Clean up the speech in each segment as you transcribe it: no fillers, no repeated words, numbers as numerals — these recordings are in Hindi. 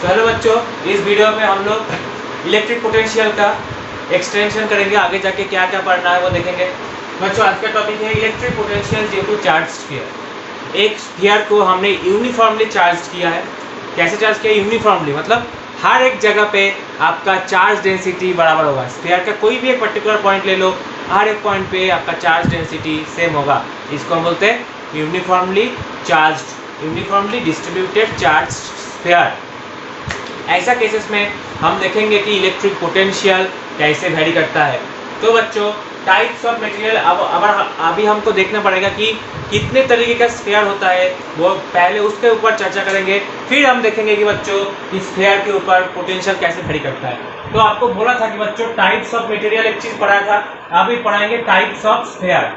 तो हेलो बच्चों, इस वीडियो में हम लोग इलेक्ट्रिक पोटेंशियल का एक्सटेंशन करेंगे। आगे जाके क्या क्या पढ़ना है वो देखेंगे। बच्चों, आज का टॉपिक है electric potential due to charge sphere. एक स्फीयर को हमने यूनिफॉर्मली चार्ज किया है। कैसे चार्ज किया? यूनिफॉर्मली मतलब हर एक जगह पे आपका चार्ज डेंसिटी बराबर होगा। स्फीयर का कोई भी एक पर्टिकुलर पॉइंट ले लो, हर एक पॉइंट पे आपका चार्ज डेंसिटी सेम होगा। इसको हम बोलते हैं uniformly charged, uniformly distributed charge sphere. ऐसा केसेस में हम देखेंगे कि इलेक्ट्रिक पोटेंशियल कैसे वैरी करता है। तो बच्चों, टाइप्स ऑफ मटेरियल अभी हमको देखना पड़ेगा कि कितने तरीके का स्फीयर होता है, वो पहले उसके ऊपर चर्चा करेंगे। फिर हम देखेंगे कि बच्चों इस स्फीयर के ऊपर पोटेंशियल कैसे वैरी करता है। तो आपको बोला था कि बच्चों टाइप्स ऑफ मटेरियल एक चीज पढ़ाया था, अभी पढ़ाएंगे types of sphere.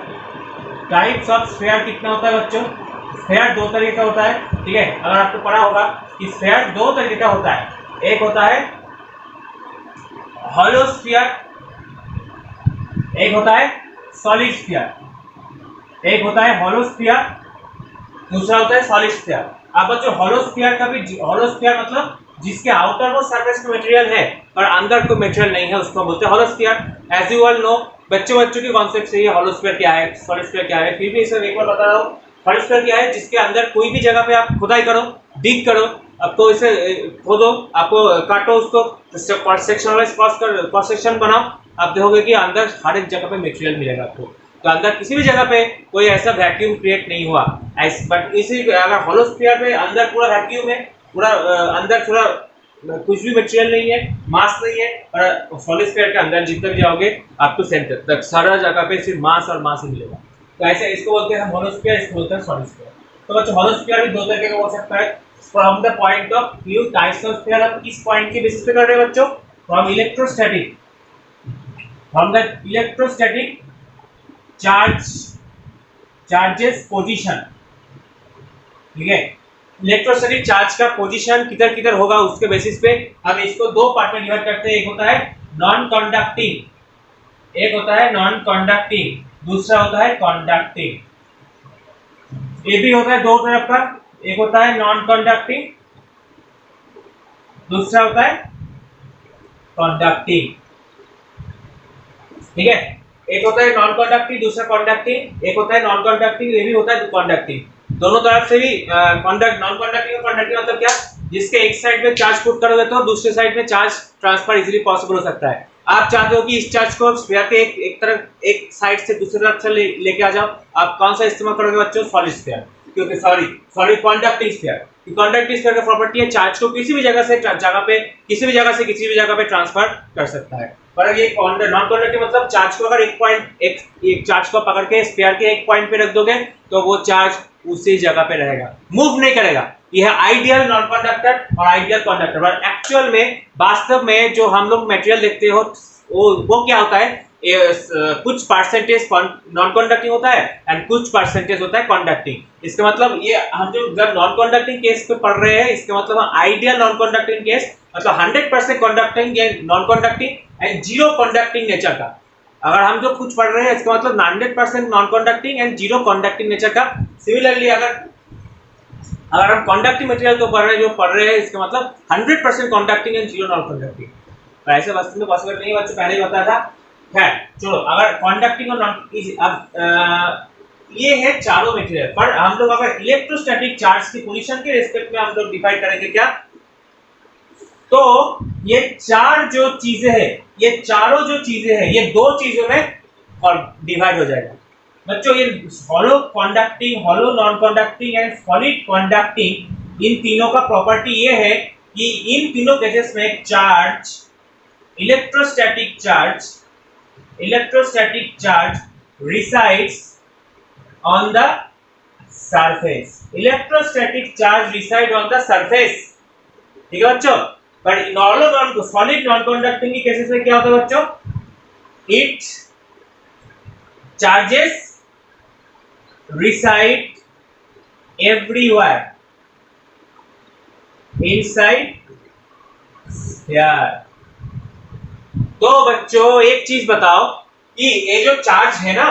Types of sphere कितना होता है बच्चों? स्फीयर दो तरीके का होता है, ठीक है। अगर आपको पढ़ा होगा कि स्फीयर दो तरीके का होता है। एक होता है हॉलो स्फीयर, एक होता है सॉलिड स्फीयर। एक होता है हॉलो स्फीयर, दूसरा होता है सॉलिड स्फीयर। अब बच्चों हॉलो स्फीयर का भी, हॉलो स्फीयर मतलब जिसके आउटर मोस्ट सरफेस पे मटेरियल है और अंदर कोई मटेरियल नहीं है, उसको बोलते हैं hollow sphere. As you all know, बच्चों की कॉन्सेप्ट से ये हॉलो स्फीयर क्या है, सॉलिड स्फीयर क्या है, फिर भी इसे एक बार बता रहा हूँ। हॉलो स्फीयर क्या है? जिसके अंदर कोई भी जगह पे आप खुदाई करो, डिग करो, आपको इसे खोदो, आपको काटो, उसको cross section wise cross section बनाओ, आप देखोगे कि अंदर हर एक जगह पे मटेरियल मिलेगा आपको। तो अंदर किसी भी जगह पे कोई ऐसा वैक्यूम क्रिएट नहीं हुआ। बट इसी अगर हॉलो स्फीयर में अंदर पूरा वैक्यूम है, पूरा अंदर थोड़ा कुछ भी मटेरियल नहीं है, मास नहीं है, और सॉलिड स्फीयर के अंदर जितने भी जाओगे आपको सेंटर तक सारा जगह पे सिर्फ मास और मास ही मिलेगा। तो ऐसे इसको बोलते हैं हम हॉलो स्फीयर, इसको बोलते हैं सॉलिड स्फीयर। तो बच्चों हॉलो स्फीयर भी दो तरीके का हो सकता है। From the point of view types of sphere, आप किस पॉइंट के बेसिस पे कर रहे हैं बच्चों? From electrostatic, from the electrostatic charges position, ठीक है। इलेक्ट्रोस्टैटिक चार्ज का पोजीशन किधर किधर होगा उसके बेसिस पे हम इसको दो पार्ट में डिवाइड करते हैं। एक होता है नॉन कंडक्टिंग, एक होता है नॉन कंडक्टिंग, दूसरा होता है कंडक्टिंग। ये भी होता है दो तरफ का, एक होता है नॉन कंडक्टिंग, दूसरा होता है कंडक्टिंग, ठीक है। एक होता है नॉन कंडक्टिंग, दूसरा कंडक्टिंग, एक होता है नॉन कंडक्टिंग, ये भी होता है कंडक्टिंग। दोनों तरफ से भी कंडक्ट, नॉन कंडक्टिंग और कंडक्टिंग मतलब क्या? जिसके एक साइड में चार्ज पुट करोगे तो दूसरे साइड में चार्ज ट्रांसफर इजीली पॉसिबल हो सकता है। आप चाहते हो कि इस चार्ज को स्फीयर के एक साइड से दूसरी तरफ से लेके आ जाओ, आप कौन सा इस्तेमाल करोगे बच्चों? सॉलिड स्फीयर, क्योंकि sorry conducting sphere. Conducting sphere का प्रॉपर्टी है चार्ज को किसी भी जगह से किसी भी जगह पे ट्रांसफर कर सकता है। पर ये नॉन कंडक्टिंग मतलब चार्ज को अगर एक चार्ज को पकड़ के स्फीयर के एक पॉइंट पे रख दोगे तो वो चार्ज उसी जगह पे रहेगा, मूव नहीं करेगा। यह है आइडियल नॉन कंडक्टर और आइडियल कंडक्टर। पर एक्चुअल में, वास्तव में जो हम लोग मटेरियल देखते हो वो क्या होता है? कुछ परसेंटेज नॉन कंडक्टिंग होता है एंड कुछ परसेंटेज होता है कंडक्टिंग। इसका मतलब ये हम जो जब नॉन कंडक्टिंग केस पे पढ़ रहे हैं, इसका मतलब हम आइडियल नॉन कंडक्टिंग केस मतलब 100% कंडक्टिंग या non conducting and zero conducting nature का। अगर हम जो कुछ पढ़ रहे हैं इसका मतलब 100% non conducting and zero conducting nature का। सिमिलरली अगर हम कंडक्टिंग मटेरियल को पढ़ रहे हैं इसका मतलब 100% conducting and zero non conducting. तो ऐसे वास्तव में पॉसिबल नहीं है बच्चों, पहले ही बताया था। है चलो, अगर कंडक्टिंग और नॉन, ये है चारों मटेरियल। पर हम लोग अगर इलेक्ट्रोस्टैटिक चार्ज की पोजीशन के रिस्पेक्ट में हम लोग डिफाइन करेंगे क्या, तो ये चार जो चीजें हैं, ये चारों जो चीजें हैं, ये दो चीजों में डिवाइड हो जाएगा बच्चों। ये hollow conducting, hollow non conducting and solid conducting, इन तीनों का प्रॉपर्टी ये है कि इन तीनों केसेस में charge, electrostatic charge resides on the surface. Electrostatic charge reside on the surface, ठीक है बच्चों। पर सॉलिड नॉन कंडक्टिंग की केसेस में क्या होता है बच्चों? It charges reside everywhere inside sphere। तो बच्चों एक चीज बताओ कि ये जो चार्ज है ना,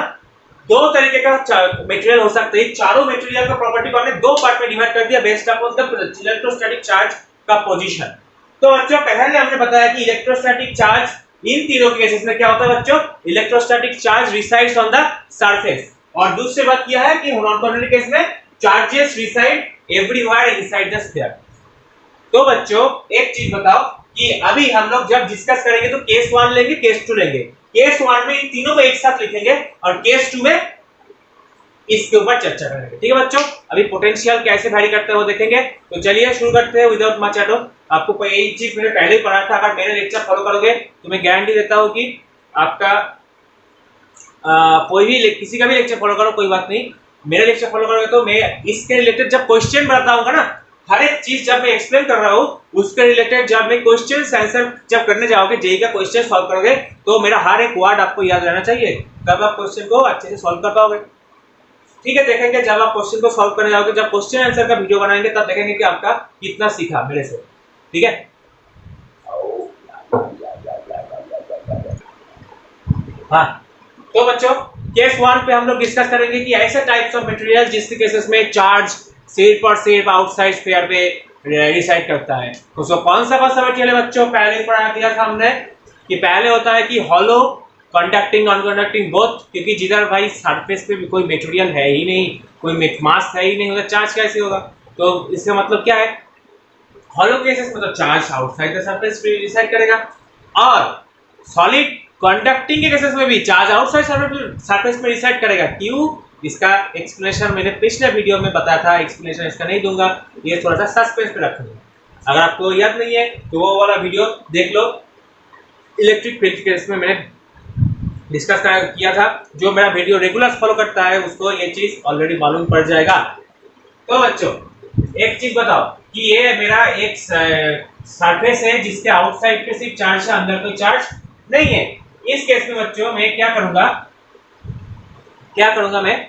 दो तरीके का मटेरियल हो सकता है। चारों मटेरियल का प्रॉपर्टी को हमने दो पार्ट में डिवाइड कर दिया based upon the electrostatic charge का पोजीशन। तो बच्चों पहले हमने बताया कि इलेक्ट्रोस्टैटिक चार्ज इन तीनों के केसेस में क्या होता है बच्चों, electrostatic charge resides on the surface, और दूसरी बात किया है कि नॉन क्वाड्रेटिक केस में charges reside everywhere inside the sphere. तो बच्चों एक चीज बताओ कि अभी हम लोग जब डिस्कस करेंगे तो केस 1 लेंगे, केस 2 लेंगे। केस 1 में इन तीनों को एक साथ लिखेंगे और केस 2 में इसके ऊपर चर्चा करेंगे। ठीक है बच्चों, अभी पोटेंशियल कैसे वैरी करते हैं वो देखेंगे। तो चलिए शुरू करते हैं विदाउट मच अडो। आपको यही चीज मैंने पहले ही पढ़ा था, अगर मेरे लेक्चर फॉलो करोगे तो मैं गारंटी देता हूं कि आपका कोई भी किसी का भी लेक्चर फॉलो करो कोई बात नहीं, मेरे लेक्चर फॉलो करोगे तो मैं इसके रिलेटेड जब क्वेश्चन बताऊंगा ना, हर एक चीज जब मैं एक्सप्लेन कर रहा हूँ उसके रिलेटेड जब मैं क्वेश्चन आंसर जब करने जाओगे, जेई का क्वेश्चन सॉल्व करोगे तो मेरा हर एक वर्ड आपको याद रहना चाहिए, तब आप क्वेश्चन को अच्छे से सॉल्व कर पाओगे। ठीक है, देखेंगे जब आप क्वेश्चन को सॉल्व करने जाओगे, जब क्वेश्चन आंसर का वीडियो बनाएंगे तब देखेंगे कि आपका कितना सीखा मेरे से। ठीक है, हाँ तो बच्चों केस 1 पे हम लोग डिस्कस करेंगे कि ऐसे टाइप्स ऑफ मटेरियल जिसके केसेस में चार्ज सिर्फ आउटसाइड स्फीयर पे रिसाइड करता है। तो उसको कौन सा मटेरियल है बच्चों, पहले पढ़ा दिया था हमने कि पहले होता है कि hollow, conducting, non conducting both, क्योंकि जिधर भाई सरफेस पे भी कोई मटेरियल है ही नहीं, कोई मास है ही नहीं, उधर चार्ज कैसे होगा। तो इसका मतलब क्या है, हॉलो केसेस मतलब चार्ज आउटसाइड द सरफेस पे रिसाइड करेगा, और सॉलिड कंडक्टिंग के केसेस में भी चार्ज आउटसाइड सरफेस पे रिसाइड करेगा। क्यों, इसका एक्सप्लेनेशन मैंने पिछले वीडियो में बताया था, एक्सप्लेनेशन इसका नहीं दूंगा, ये थोड़ा सा सस्पेंस पे रखूंगा। अगर आपको याद नहीं है तो वो वाला वीडियो देख लो, इलेक्ट्रिक फील्ड केस में मैंने डिस्कस किया था। जो मेरा वीडियो रेगुलर फॉलो करता है उसको ये चीज ऑलरेडी मालूम पड़ जाएगा। तो बच्चों एक चीज बताओ कि ये मेरा एक सरफेस है जिसके आउटसाइड पे सिर्फ चार्ज है, अंदर कोई चार्ज नहीं है। इस केस में बच्चों मैं क्या करूंगा मैं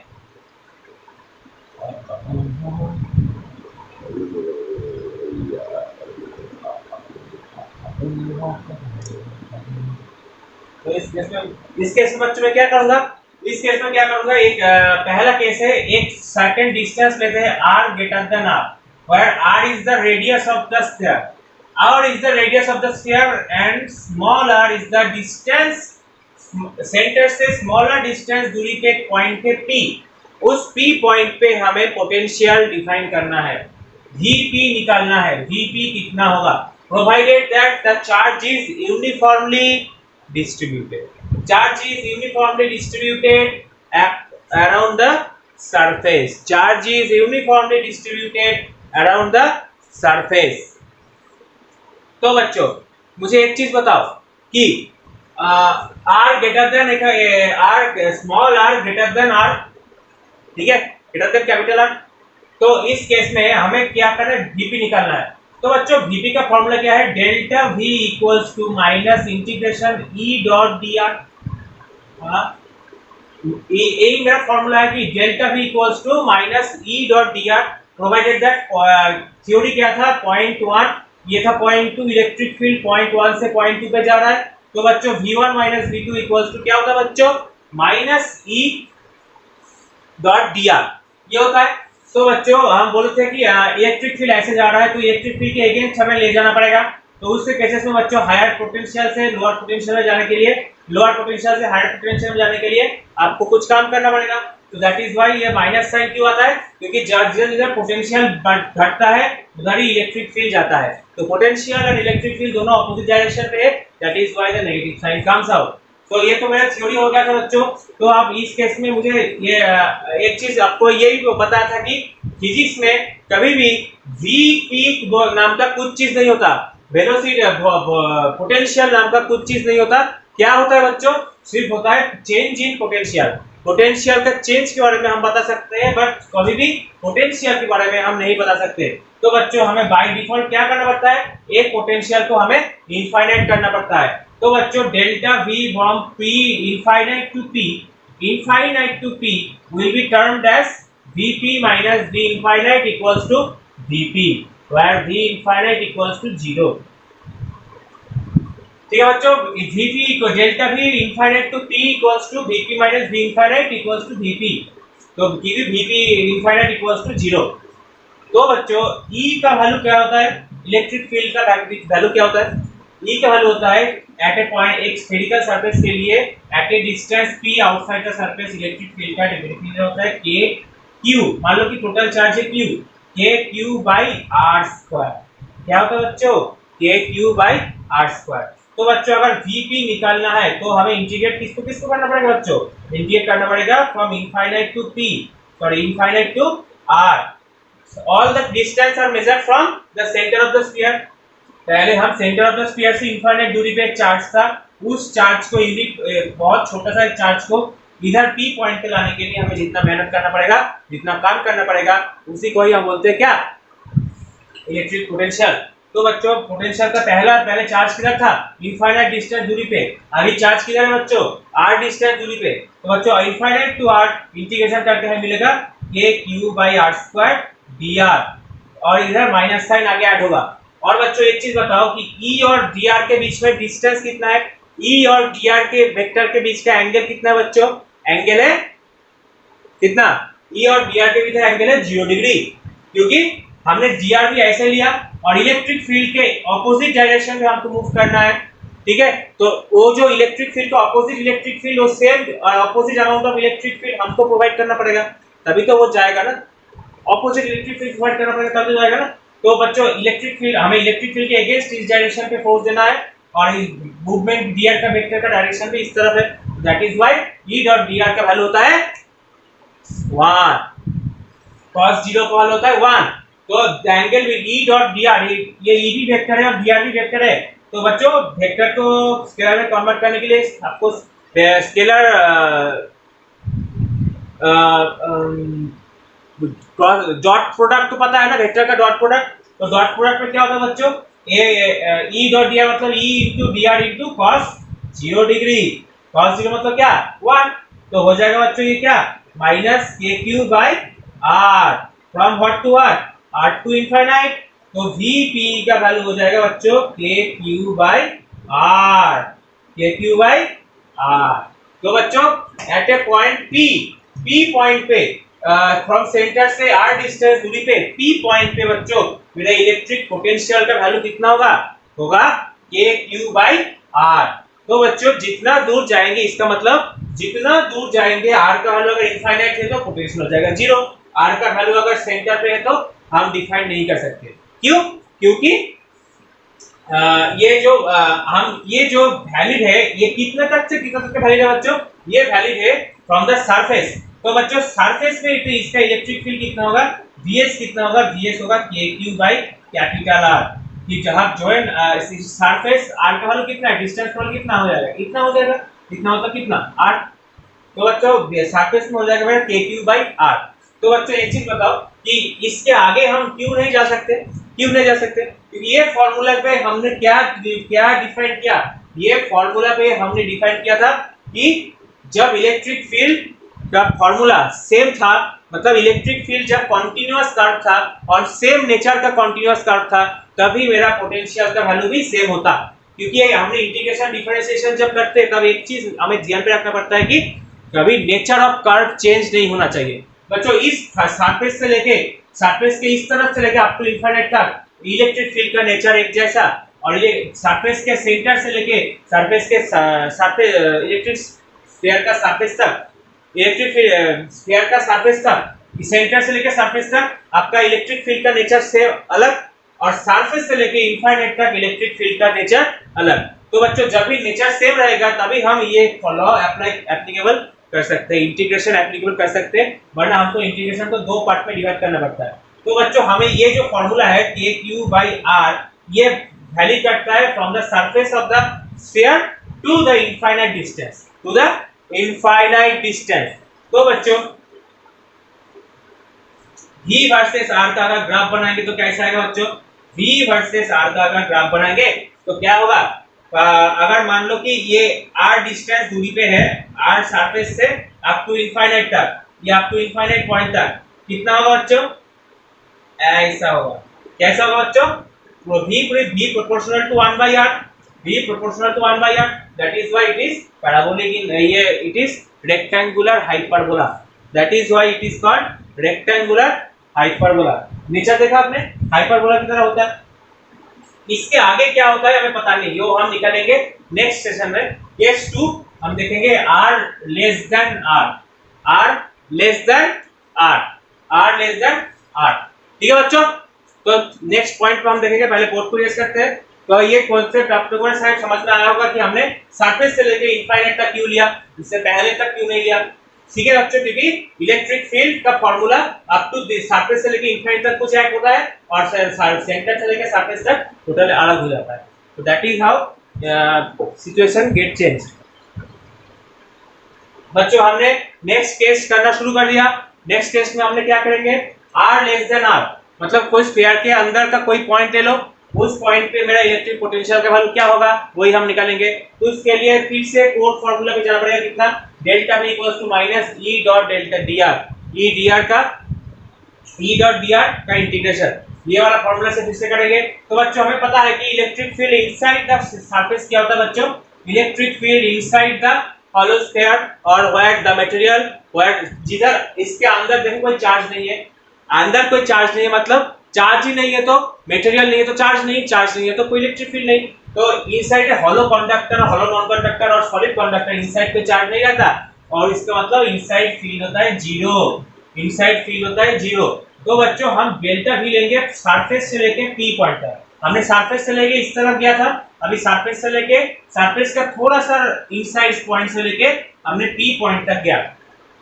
तो इस केस में बच्चों मैं क्या करूंगा, एक पहला केस है, एक सर्टेन डिस्टेंस लेते हैं r greater than r, where r is the radius of the sphere, and small r is the distance centre से स्मॉलर डिस्टेंस दूरी के पॉइंट पे p, उस p पॉइंट पे हमें पोटेंशियल डिफाइन करना है, Vp निकालना है। Vp कितना होगा, provided that the charge is uniformly distributed. Charge is uniformly distributed around the surface. Charge is uniformly distributed around the surface. तो बच्चों मुझे एक चीज बताओ कि r greater than r small r greater than r, ठीक है, ग्रेटर देन कैपिटल R। तो इस केस में हमें क्या करना है, Vp निकालना है। तो बच्चों Vp का फॉर्मूला क्या है, delta V equals to minus integration E dot dr। यही मेरा फॉर्मूला है कि delta V equals to minus E dot dr, provided that theory क्या था, पॉइंट 1, ये था पॉइंट 2, इलेक्ट्रिक फील्ड पॉइंट 1 से पॉइंट 2 पे जा रहा है। तो बच्चों V1 minus V2 equals to क्या होता है बच्चों, माइनस E डॉट dr, ये होता है। तो बच्चों हम बोलते हैं कि इलेक्ट्रिक फील्ड ऐसे जा रहा है, तो इलेक्ट्रिक फील्ड के अगेंस्ट हमें ले जाना पड़ेगा। तो उसके केसेस में बच्चों हायर पोटेंशियल से लोअर पोटेंशियल में जाने के लिए, लोअर पोटेंशियल से हायर पोटेंशियल में जाने के लिए आपको कुछ काम करना पड़ेगा। तो दैट इज व्हाई ये माइनस साइन क्यों आता है, क्योंकि जिधर पोटेंशियल घटता है उधर ही इलेक्ट्रिक फील्ड जाता है। तो पोटेंशियल और इलेक्ट्रिक फील्ड दोनों ऑपोजिट डायरेक्शन पे है, that is why the negative sign comes out. तो ये तो मेरा थ्योरी हो गया था बच्चों। तो आप इस केस में मुझे ये एक चीज आपको यही बताया था कि फिजिक्स में कभी भी Vp नाम का कुछ चीज नहीं होता, वेलोसिटी पोटेंशियल नाम का कुछ चीज नहीं होता। क्या होता है बच्चों, सिर्फ होता है चेंज इन पोटेंशियल। पोटेंशियल का चेंज के बारे में हम बता सकते हैं, बट कभी भी पोटेंशियल के बारे में हम नहीं बता सकते। तो बच्चों हमें बाय डिफॉल्ट क्या करना पड़ता है, एक पोटेंशियल को हमें इनफाइनाइट करना पड़ता है। तो बच्चों delta V from P infinite to P will be termed as Vp minus V infinite equals to Vp, where V infinite equals to 0। ठीक है बच्चों, Vp को delta V infinite to P equals to Vp minus V infinite equals to Vp, तो Vp infinite equals to 0। तो बच्चों E का वैल्यू क्या होता है, इलेक्ट्रिक फील्ड का वैल्यू क्या होता है? ई का वैल्यू होता है एट ए पॉइंट एक स्फेरिकल सरफेस के लिए at a distance p outside the surface electric field का डेफिनेशन होता है k q। मान लो कि टोटल चार्ज है q, k q by r square. क्या होता है बच्चों? k q by r square. तो बच्चों अगर vp निकालना है तो हमें इंटीग्रेट किसको किसको करना पड़ेगा बच्चों? इंटीग्रेट करना पड़ेगा from infinite to p, sorry infinite to r। All the distance are measured from the center of the sphere। पहले हम सेंटर ऑफ द स्फीयर से इनफाइनाइट दूरी पे एक चार्ज था, उस चार्ज को यूनिट बहुत छोटा सा एक चार्ज को इधर p पॉइंट पे लाने के लिए हमें जितना मेहनत करना पड़ेगा, जितना काम करना पड़ेगा, उसी को ही हम बोलते हैं क्या? Electric potential. तो बच्चों पोटेंशियल का पहले चार्ज किधर था? इनफाइनाइट डिस्टेंस दूरी पे। अभी चार्ज किधर है बच्चों? r डिस्टेंस दूरी पे। तो बच्चों इनफाइनाइट टू r इंटीग्रेशन करके हमें मिलेगा k q by r square dr, और इधर माइनस साइन आगे ऐड होगा। और बच्चों एक चीज बताओ कि E और dr के बीच में डिस्टेंस कितना है? E और dr के वेक्टर के बीच का एंगल कितना है बच्चों? एंगल है कितना? E और dr के बीच का एंगल है 0 डिग्री, क्योंकि हमने dr भी ऐसे लिया और इलेक्ट्रिक फील्ड के ऑपोजिट डायरेक्शन में हमको मूव करना है, ठीक है? तो वो जो इलेक्ट्रिक फील्ड का ऑपोजिट इलेक्ट्रिक फील्ड, वो same opposite amount of electric field हमको प्रोवाइड करना पड़ेगा, तभी तो वो जाएगा ना। ऑपोजिट इलेक्ट्रिक फील्ड प्रोवाइड करना पड़ेगा तब तो जाएगा ना। तो बच्चों इलेक्ट्रिक फील्ड, हमें इलेक्ट्रिक फील्ड के अगेंस्ट इस डायरेक्शन पे फोर्स देना है और मूवमेंट dr का वेक्टर का डायरेक्शन भी इस तरफ है। That is why E dot dr का वैल्यू होता है 1, cos 0 का वैल्यू होता है 1। तो the angle with E dot dr, ये E भी वेक्टर है और dr भी वेक्टर है। तो बच्चों वेक्टर को स्केलर में कन्वर्ट करने के लिए आपको स्केलर डॉट प्रोडक्ट तो पता है ना, वेक्टर का डॉट प्रोडक्ट। तो डॉट प्रोडक्ट में क्या होता है बच्चों? E डॉट dr मतलब E into dr into cos 0 degree. cos 0 मतलब क्या? 1। तो हो जाएगा बच्चों ये क्या? Minus kq by r from what to what? r to infinite. तो vp का वैल्यू हो जाएगा बच्चों kq by r, kq by r। तो बच्चों at a point p point पे फ्रॉम सेंटर से r डिस्टेंस दूरी पे p पॉइंट पे बच्चों मेरा इलेक्ट्रिक पोटेंशियल का वैल्यू कितना होगा? होगा kq बाई r। तो बच्चों जितना दूर जाएंगे, इसका मतलब जितना दूर जाएंगे r का वैल्यू अगर इनफाइनाइट है तो पोटेंशियल हो जाएगा 0, r का वैल्यू अगर सेंटर पे है तो हम डिफाइन नहीं कर सकते। क्यों? क्योंकि ये जो वैलिड है, ये कितने तक से कितने तक वैलिड है बच्चों? ये वैलिड है फ्रॉम द सरफेस। तो बच्चों सरफेस पे इसका इलेक्ट्रिक फील्ड कितना होगा? Vs कितना होगा? Vs होगा kq बाई कैपिटल R। कि जहां जॉइन सरफेस r का वैल्यू कितना है? डिस्टेंस वैल्यू कितना हो जाएगा? इतना हो जाएगा। इतना होता कितना? r। तो बच्चों सरफेस में हो जाएगा मेरा kq बाई r। तो बच्चों एक चीज बताओ कि इसके आगे हम क्यों नहीं जा सकते? क्यों नहीं जा सकते? क्योंकि ये फार्मूला पे हमने क्या डिफाइन किया? ये फार्मूला पे हमने डिफाइन किया था कि जब इलेक्ट्रिक फील्ड का फार्मूला सेम था, मतलब इलेक्ट्रिक फील्ड जब कॉन्टिन्यूअस कर्व था और सेम नेचर का कॉन्टिन्यूअस कर्व था, तभी मेरा पोटेंशियल का वैल्यू भी सेम होता। क्योंकि हमने इंटीग्रेशन डिफरेंशिएशन जब करते हैं तब एक चीज हमें ध्यान पे रखना पड़ता है कि कभी नेचर ऑफ कर्व चेंज नहीं होना चाहिए। बच्चों इस सरफेस से लेके सरफेस के इस तरफ से लेके अप टू इनफाइनाइट तक इलेक्ट्रिक फील्ड का नेचर एक जैसा, और ये सरफेस के सेंटर से लेके सरफेस के इलेक्ट्रिक स्फीयर का सरफेस तक, इलेक्ट्रिक स्फीयर का सरफेस तक, सेंटर से लेके सरफेस तक आपका इलेक्ट्रिक फील्ड का नेचर से अलग, और सरफेस से लेके इनफाइनाइट तक इलेक्ट्रिक फील्ड का नेचर अलग। तो बच्चों जब भी नेचर सेम रहेगा तभी हम ये लॉ एप्लीकेबल कर सकते हैं, इंटीग्रेशन एप्लीकेबल कर सकते हैं, वरना हमको इंटीग्रेशन को दो पार्ट में डिवाइड करना पड़ता है। तो बच्चों हमें ये जो फॉर्मूला है kq बाई r, ये वैल्यू करता है from the surface of the sphere to the infinite distance, to the infinite distance. तो बच्चों v वर्सेस r का अगर ग्राफ बनाएंगे तो कैसा आएगा बच्चों? v वर्सेस r का अगर ग्राफ बनाएंगे तो क्या होगा? अगर मान लो कि ये r डिस्टेंस दूरी पे है, r सरफेस से अप टू इनफाइनाइट तक, या अप टू इनफाइनाइट पॉइंट तक, कितना होगा बच्चों? ऐसा होगा। कैसा होगा बच्चों? v proportional to 1 by r, v proportional to 1 by r, that is why it is parabolic in ये it is rectangular hyperbola, that is why it is called rectangular hyperbola। Nature देखा आपने? हाइपरबोला की तरह होता है। इसके आगे क्या होता है हमें पता नहीं, वो हम निकालेंगे नेक्स्ट सेशन में। केस 2 हम देखेंगे R less than R, R less than R, R less than R. ठीक है बच्चों, तो नेक्स्ट पॉइंट पे हम देखेंगे, पहले बोर्ड को रेज करते हैं। तो ये कॉन्सेप्ट आप लोगों ने शायद समझ में आया होगा कि हमने सरफेस से लेके इनफाइनाइट तक क्यों लिया, इससे पहले तक क्यों नहीं लिया। ठीक है बच्चों, क्योंकि इलेक्ट्रिक फील्ड का फॉर्मूला अप टू सरफेस से लेके इनफाइनाइट तक कुछ एक होता है और सेंटर से लेके सरफेस तक टोटल अलग हो जाता है। तो that is how situation get change. बच्चों हमने नेक्स्ट केस करना शुरू कर दिया। नेक्स्ट केस में हमने क्या करेंगे, आर लेस देन आर, मतलब कोई स्फीयर के अंदर का कोई पॉइंट ले लो, उस पॉइंट पे मेरा इलेक्ट्रिक पोटेंशियल का वैल्यू क्या होगा वही हम निकालेंगे। तो उसके लिए फिर से कोड फार्मूला पे जाना पड़ेगा, कितना, delta v equals to minus E dot delta dr, E dot dr का इंटीग्रेशन, ये वाला फार्मूला से फिर से करेंगे। तो बच्चों हमें पता है कि electric field inside the surface क्या होता है बच्चों, electric field inside the hollow sphere और where the material where जिधर इसके अंदर देखो कोई चार्ज नहीं है, अंदर कोई चार्ज नहीं है, मतलब चार्ज ही नहीं है तो मटेरियल नहीं है तो चार्ज नहीं, चार्ज नहीं है तो कोई इलेक्ट्रिक फील्ड नहीं। तो इनसाइड है hollow conductor, hollow non conductor और सॉलिड कंडक्टर, इनसाइड पे चार्ज नहीं रहता और इसका मतलब इनसाइड फील्ड होता है जीरो, इनसाइड फील्ड होता है जीरो। तो बच्चों हम डेल्टा भी लेंगे सरफेस से लेके पी पॉइंट तक। हमने सरफेस से लेके इस तरफ गया था, अभी सरफेस से लेके सरफेस का थोड़ा सा इनसाइड पॉइंट से लेके हमने पी पॉइंट तक गया।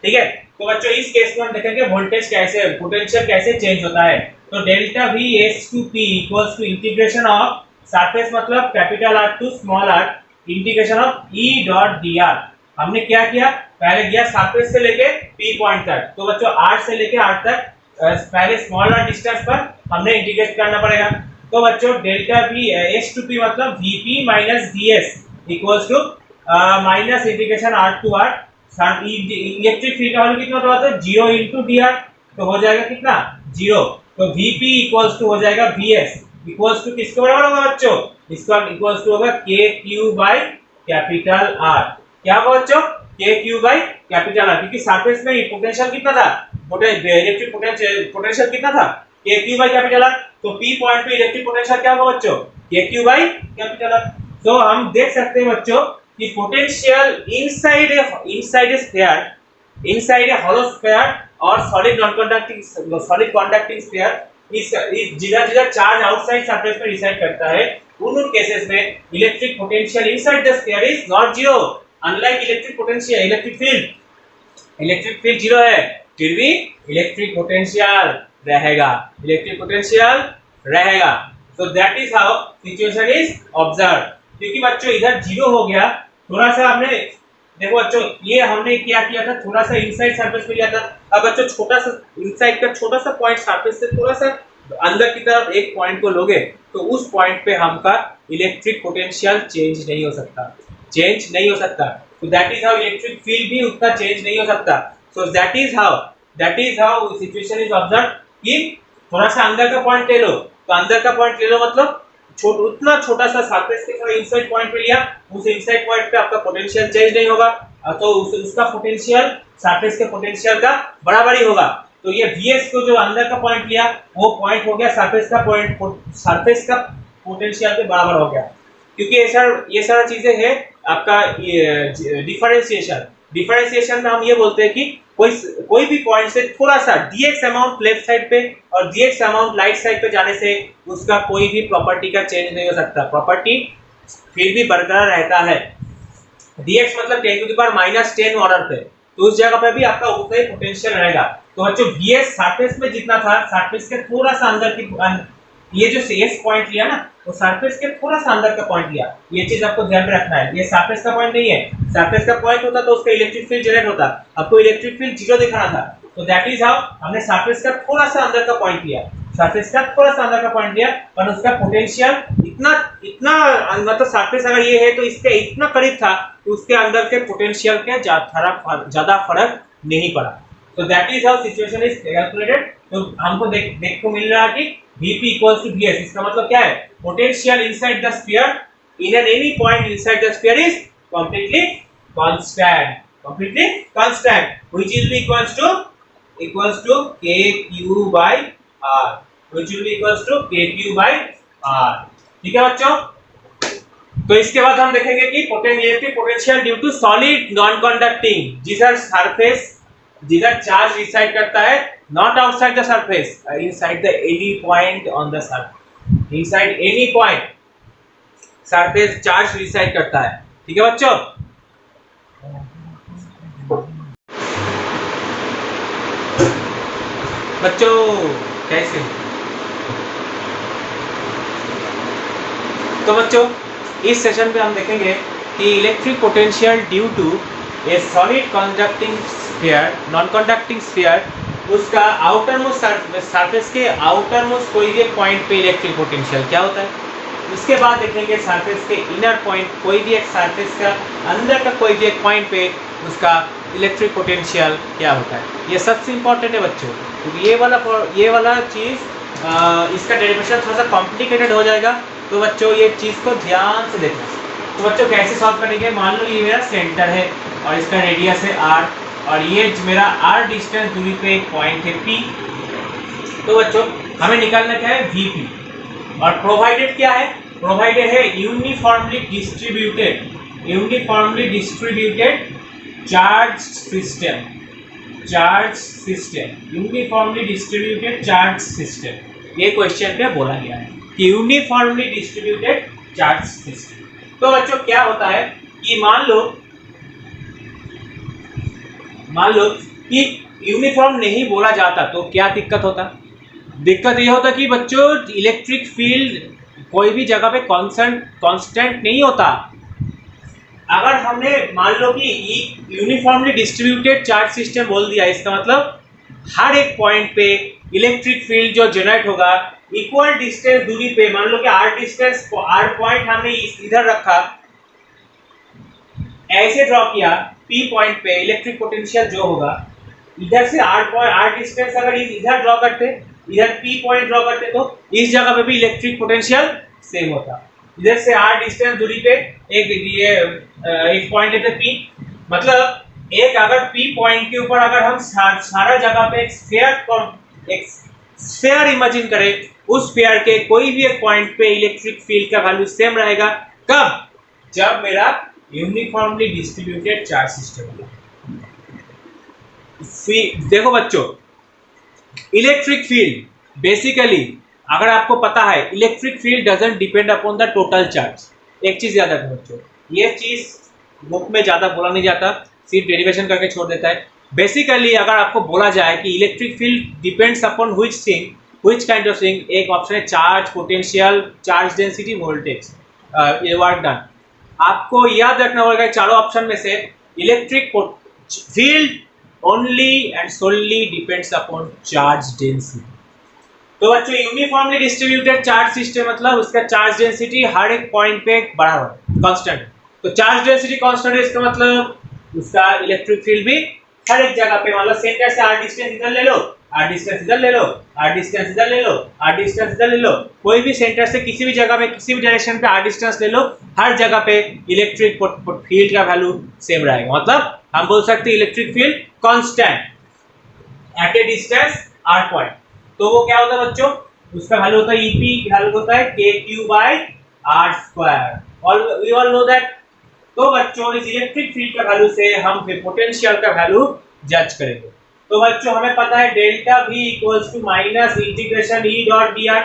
ठीक है, तो बच्चों इस केस में हम देखेंगे वोल्टेज कैसे, पोटेंशियल कैसे चेंज होता है। तो delta V S to P equals to integration of surface मतलब capital R to small R, integration of E dot D R. हमने क्या किया, पहले गया सरफेस से लेके पी पॉइंट तक, तो बच्चों आर से लेके आर तक पहले स्मॉल आर डिस्टेंस पर हमने इंटीग्रेट करना पड़ेगा। तो बच्चों delta V S to P मतलब VP minus VS equals to minus integration R to R, electric field का वैल्यू कितना होता है, जीरो इंटू डी आर, तो हो जाएगा कितना, जीरो। तो वीपी इक्वल्स टू हो जाएगा वीएस इक्वल्स टू किसके बराबर होगा बच्चों, इसका इक्वल्स टू होगा के क्यू बाई कैपिटल आर। क्या होगा बच्चों, के क्यू बाई कैपिटल आर, क्योंकि सरफेस में पोटेंशियल कितना था, इलेक्ट्रिक पोटेंशियल कितना था, के क्यू बाई कैपिटल आर। तो पी पॉइंट पे इलेक्ट्रिक पोटेंशियल क्या होगा बच्चों, के क्यू बाई कैपिटल आर। तो हम देख सकते हैं बच्चों कि potential inside sphere, inside a hollow sphere और solid non conducting, solid conducting sphere, इस जिधर चार्ज आउटसाइड सरफेस पे रिसाइड करता है उन केसेस में electric potential inside the sphere is not zero, unlike electric potential, electric field zero है फिर भी इलेक्ट्रिक पोटेंशियल रहेगा, इलेक्ट्रिक पोटेंशियल रहेगा। So that is how situation is observe. क्योंकि बच्चों इधर जीरो हो गया, थोड़ा सा हमने देखो बच्चों ये हमने क्या किया था, थोड़ा सा इनसाइड सरफेस पे लिया था। अब बच्चों छोटा सा इनसाइड का छोटा सा पॉइंट सरफेस से थोड़ा सा अंदर की तरफ एक पॉइंट को लोगे तो उस पॉइंट पे हमका इलेक्ट्रिक पोटेंशियल चेंज नहीं हो सकता, चेंज नहीं हो सकता। तो that is how electric field भी उतना चेंज नहीं हो सकता। सो that is how situation is observe कि थोड़ा सा अंदर का पॉइंट ले लो, तो अंदर का पॉइंट ले लो मतलब उतना छोटा सा सरफेस के थोड़ा इनसाइड पॉइंट पे लिया, उस इनसाइड पॉइंट पे आपका पोटेंशियल चेंज नहीं होगा, तो उसका पोटेंशियल सरफेस के पोटेंशियल का बराबर ही होगा। तो ये Vs को जो अंदर का पॉइंट लिया वो पॉइंट हो गया सरफेस का पॉइंट, सरफेस का पोटेंशियल के बराबर हो गया। क्योंकि ये सारा चीजें है आपका डिफरेंशिएशन में हम ये बोलते हैं कि कोई भी पॉइंट से थोड़ा सा dx अमाउंट लेफ्ट साइड पे और dx अमाउंट राइट साइड पे जाने से उसका कोई भी प्रॉपर्टी का चेंज नहीं हो सकता, प्रॉपर्टी फिर भी बरकरार रहता है। dx मतलब 10 टू द पावर -10 ऑर्डर पे, तो उस जगह पे भी आपका उतना ही पोटेंशियल रहेगा। तो बच्चों vs सरफेस में जितना था, सरफेस के थोड़ा सा अंदर की, ये जो s पॉइंट लिया ना वो सरफेस के थोड़ा सा अंदर का पॉइंट लिया, ये चीज आपको ध्यान में रखना है। ये सरफेस का पॉइंट नहीं है, सरफेस का पॉइंट होता तो उसका इलेक्ट्रिक फील्ड जनरेट होता, आपको इलेक्ट्रिक फील्ड जीरो दिखाना था। तो दैट इज हाउ हमने सरफेस का थोड़ा सा अंदर का पॉइंट लिया, सरफेस का थोड़ा सा अंदर का पॉइंट लिया और उसका पोटेंशियल इतना मतलब सरफेस अगर ये है तो इसके इतना करीब था कि उसके अंदर के पोटेंशियल के ज्यादा फर्क नहीं पड़ा। तो that is how situation is calculated. तो हमको देख को मिल रहा है कि Vp equals to Vs, इसका मतलब क्या है, potential inside the sphere in an any point inside the sphere is completely constant, which will be equals to kq by r, which will be equals to kq by r। ठीक है बच्चों। तो इसके बाद हम देखेंगे कि electric potential due to solid non conducting जिधर सरफेस जिधर चार्ज रिसाइड करता है not outside the surface inside the any point on the surface inside any point surface charge reside करता है। ठीक है बच्चों। बच्चों कैसे तो बच्चों इस सेशन पे हम देखेंगे कि electric potential due to a solid conducting sphere non conducting sphere उसका आउटर मोस्ट सरफेस के आउटर मोस्ट कोई भी एक पॉइंट पे इलेक्ट्रिक पोटेंशियल क्या होता है। उसके बाद देखेंगे सरफेस के इनर पॉइंट कोई भी एक सरफेस का अंदर का कोई भी एक पॉइंट पे उसका इलेक्ट्रिक पोटेंशियल क्या होता है। ये सबसे इम्पोर्टेंट है बच्चों क्योंकि ये वाला चीज़ इसका डेरिवेशन थोड़ा सा कॉम्प्लिकेटेड हो जाएगा। तो बच्चों ये चीज़ को ध्यान से देखना। तो बच्चों कैसे सॉल्व करेंगे, मान लो ये मेरा सेंटर है और इसका रेडियस है r और ये मेरा r डिस्टेंस दूरी पे एक पॉइंट है p। तो बच्चों हमें निकालना क्या है Vp और प्रोवाइडेड क्या है, प्रोवाइडेड है यूनिफॉर्मली डिस्ट्रीब्यूटेड चार्ज सिस्टम ये क्वेश्चन पे बोला गया है कि यूनिफॉर्मली डिस्ट्रीब्यूटेड चार्ज सिस्टम। तो बच्चों क्या होता है कि मान लो कि यूनिफॉर्म नहीं बोला जाता तो क्या दिक्कत होता। दिक्कत ये होता कि बच्चों इलेक्ट्रिक फील्ड कोई भी जगह पे कांस्टेंट नहीं होता। अगर हमने मान लो कि यूनिफॉर्मली डिस्ट्रीब्यूटेड चार्ज सिस्टम बोल दिया इसका मतलब हर एक पॉइंट पे इलेक्ट्रिक फील्ड जो जनरेट होगा इक्वल डिस्टेंस दूरी पे, मान लो कि r पॉइंट हमने इधर रखा ऐसे ड्रॉ किया p पॉइंट पे इलेक्ट्रिक पोटेंशियल जो होगा इधर से r डिस्टेंस अगर इधर ड्रॉ करते इधर p पॉइंट ड्रॉ करते तो इस जगह पे भी इलेक्ट्रिक पोटेंशियल सेम होता। इधर से r डिस्टेंस दूरी पे एक पॉइंट लेते p, मतलब एक अगर p पॉइंट के ऊपर अगर हम सारा जगह पे एक स्फीयर इमेजिन करें उस स्फीयर के कोई भी एक पॉइंट पे इलेक्ट्रिक फील्ड का वैल्यू सेम रहेगा। कब, जब मेरा यूनिफॉर्मली डिस्ट्रीब्यूटेड चार्ज सिस्टम होगा। देखो बच्चों इलेक्ट्रिक फील्ड बेसिकली अगर आपको पता है electric field doesn't depend upon the total charge. एक चीज याद रखो बच्चों, ये चीज बुक में ज्यादा बोला नहीं जाता, सिर्फ डेरिवेशन करके छोड़ देता है। बेसिकली अगर आपको बोला जाए कि electric field depends upon which kind of thing, एक ऑप्शन है charge, potential, charge density, voltage, ये वर्क डन। आपको याद रखना होगा चारों ऑप्शन में से electric field only and solely depends upon charge density. तो बच्चों यूनिफॉर्मली डिस्ट्रीब्यूटेड चार्ज सिस्टम मतलब उसका चार्ज डेंसिटी हर एक पॉइंट पे बराबर कांस्टेंट। तो चार्ज डेंसिटी कांस्टेंट है इसका मतलब उसका इलेक्ट्रिक फील्ड भी हर एक जगह पे, मतलब सेंटर से r डिस्टेंस इधर ले लो, r डिस्टेंस इधर ले लो, r डिस्टेंस इधर ले लो, r डिस्टेंस इधर ले लो, कोई भी सेंटर से किसी भी जगह पे किसी भी डायरेक्शन पे r डिस्टेंस ले लो, हर जगह पे इलेक्ट्रिक फील्ड का वैल्यू सेम रहेगा। मतलब हम बोल सकते हैं electric field constant eight a distance r point. तो वो क्या होता है बच्चों, उसका वैल्यू होता है EP, वैल्यू होता है kq/r²। All we all know that. तो बच्चों इस इलेक्ट्रिक फील्ड का वैल्यू से हम फिर पोटेंशियल का वैल्यू जज करेंगे। तो बच्चों हमें पता है delta V equals to minus integration E dot dr।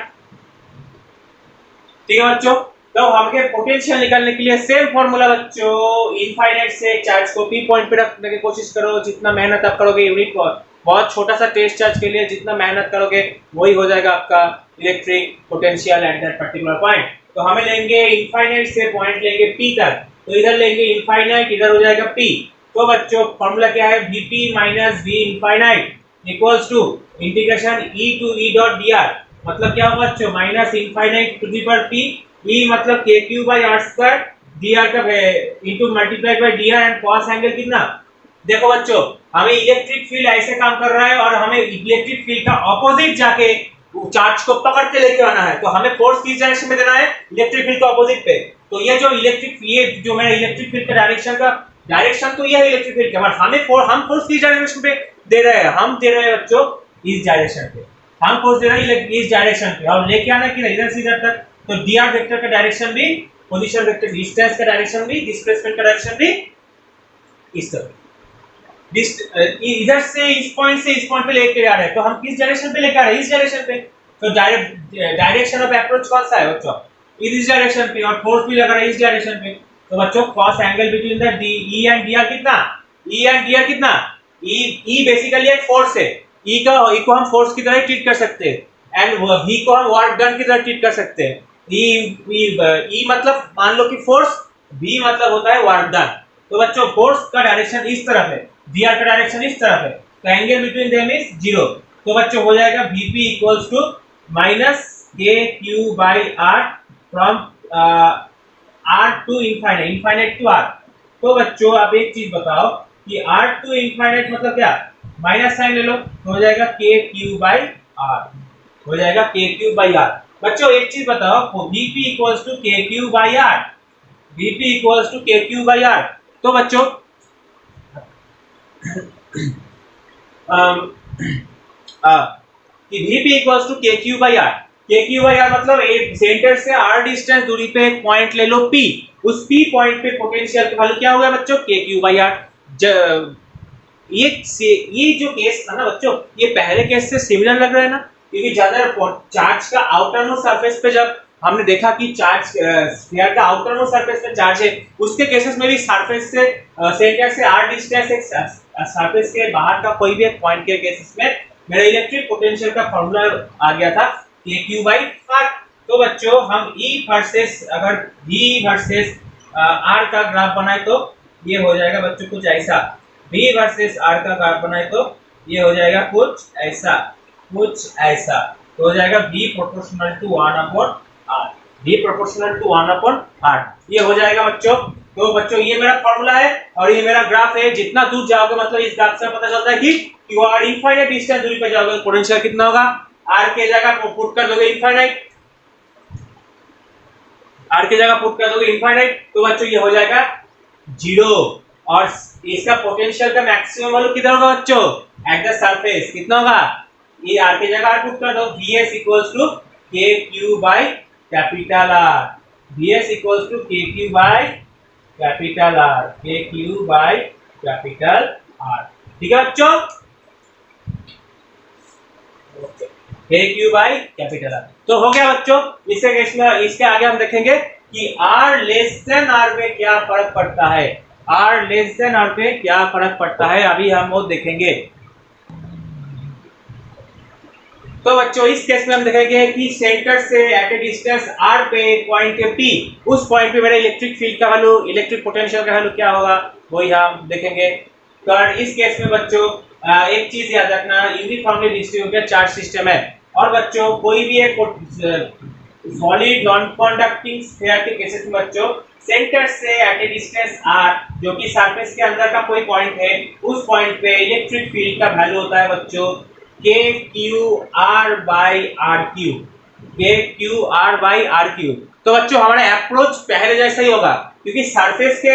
ठीक है बच्चों। तो हमें पोटेंशियल निकालने के लिए सेम फॉर्मूला बच्चों, इनफाइनाइट से चार्ज को P पॉइंट पे रखने की कोशिश करो, जितना मेहनत आप करोगे यूनिट को बहुत छोटा सा टेस्ट चार्ज के लिए जितना मेहनत करोगे वही हो जाएगा आपका electric potential at that particular point. तो हमें लेंगे इनफाइनाइट से पॉइंट लेंगे P तक, तो इधर लेंगे इनफाइनाइट, इधर हो जाएगा P। तो बच्चों फॉर्मूला क्या है, Vp minus V infinite equals to integration E to E dot dr। मतलब क्या होगा बच्चों, minus infinite to the power P, E मतलब kq/r², dr का into multiply by dr and cos angle कितना। देखो बच्चों हमें इलेक्ट्रिक फील्ड ऐसे काम कर रहा है और हमें इलेक्ट्रिक फील्ड का ऑपोजिट जाके चार्ज को पकड़ के लेके आना है। तो हमें फोर्स किस डायरेक्शन में देना है, इलेक्ट्रिक फील्ड के ऑपोजिट पे। तो ये जो मेरा इलेक्ट्रिक फील्ड का डायरेक्शन तो ये है इलेक्ट्रिक फील्ड का, बट हम फोर्स किस डायरेक्शन पे दे रहे हैं, हम दे रहे हैं बच्चों इस डायरेक्शन पे, हम फोर्स दे रहे हैं इस डायरेक्शन पे और लेके आना कि इधर से इधर तक। तो dr वेक्टर का डायरेक्शन भी, पोजीशन वेक्टर डिस्टेंस का डायरेक्शन भी, डिस्प्लेसमेंट का डायरेक्शन भी इस तरह। इधर से इस पॉइंट से इस पॉइंट पे लेके आ रहे हैं, तो हम किस डायरेक्शन पे लेके आ रहे हैं? इस डायरेक्शन पे। तो डायरेक्शन ऑफ अप्रोच कौन सा है बच्चों? इस डायरेक्शन पे, और फोर्स भी लग रहा है इस डायरेक्शन पे। तो बच्चों cos angle between the D E and D R कितना? ई एंड डी आर कितना? ई बेसिकली एक फोर्स है। ई को हम फोर्स की तरह ट्रीट कर सकते हैं एंड वी को हम वर्क डन की तरह ट्रीट कर सकते हैं। ई मतलब मान लो कि फोर्स, वी मतलब होता है वर्क डन। तो बच्चों फोर्स का डायरेक्शन इस तरफ है, dr का डायरेक्शन इस तरफ है, तो एंगल बिटवीन देम इज 0। तो बच्चों हो जाएगा vp equals to minus kq by r from r to infinite, infinite to r। तो बच्चों आप एक चीज बताओ कि r टू इनफाइनाइट मतलब क्या? माइनस साइन ले लो, तो हो जाएगा kq बाई r, हो जाएगा kq बाई r। बच्चों एक चीज बताओ, vp equals to kq by r, vp equals to kq by r। तो बच्चों कि vp equals to kq by r, kq by r मतलब एक सेंटर से r डिस्टेंस दूरी पे एक पॉइंट ले लो p, उस p पॉइंट पे पोटेंशियल का वैल्यू क्या होगा बच्चों? kq by r। ये जो केस था ना बच्चों, ये पहले केस से सिमिलर लग रहा है ना, क्योंकि ज्यादा चार्ज का आउटर मोस्ट सरफेस पे जब हमने देखा कि चार्ज स्फीयर का आउटर मोस्ट सरफेस पे चार्ज है, उसके केसेस में भी सरफेस से सेंटर से r डिस्टेंस एक सरफेस के बाहर का कोई भी एक पॉइंट के केसेस में मेरा इलेक्ट्रिक पोटेंशियल का फार्मूला आ गया था kq बाई r। तो बच्चों हम E वर्सेस अगर V वर्सेस R का ग्राफ बनाए तो ये हो जाएगा बच्चों कुछ ऐसा, V वर्सेस R का ग्राफ बनाए तो ये हो जाएगा कुछ ऐसा, कुछ ऐसा। तो हो जाएगा V proportional to 1 upon R, V proportional to 1 upon R, ये हो जाएगा बच्चों। तो बच्चों ये मेरा फार्मूला है और ये मेरा ग्राफ है। जितना दूर जाओगे मतलब इस ग्राफ से पता चलता है कि वो r इनफाइनाइट डिस्टेंस दूरी पे जाओगे पोटेंशियल कितना होगा? r के जगह पुट कर दोगे इनफाइनाइट, r की जगह पुट कर दोगे इनफाइनाइट, तो बच्चों ये हो जाएगा 0। और इसका पोटेंशियल का मैक्सिमम वैल्यू कितना होगा बच्चों? एट द सरफेस कितना होगा? ये r की जगह r पुट कर दो, vs equals to kq by capital R, vs equals to kq by capital R, kq by capital R। ठीक है बच्चों? kq by capital R। तो हो गया बच्चों। इसके केस में इसके आगे हम देखेंगे कि r लेस देन r पे क्या फर्क पड़ता है, r लेस देन r पे क्या फर्क पड़ता है, अभी हम वो देखेंगे। तो बच्चों इस केस में हम देखेंगे कि सेंटर से एट ए डिस्टेंस r पे पॉइंट p, उस पॉइंट पे मेरे इलेक्ट्रिक फील्ड का वैल्यू, इलेक्ट्रिक पोटेंशियल का वैल्यू क्या होगा वही हम देखेंगे। तो इस केस में बच्चों एक चीज याद रखना, यूनिफॉर्मली डिस्ट्रीब्यूटेड चार्ज सिस्टम है और बच्चों कोई भी एक सॉलिड नॉन कंडक्टिंग स्फीयर के केसेस में बच्चों सेंटर से एट ए डिस्टेंस r, जो कि सरफेस के अंदर का कोई पॉइंट है, उस पॉइंट पे इलेक्ट्रिक फील्ड का वैल्यू होता है बच्चों kqr by r cube, kqr by r cube. तो बच्चों हमारा अप्रोच पहले जैसा ही होगा, क्योंकि सरफेस के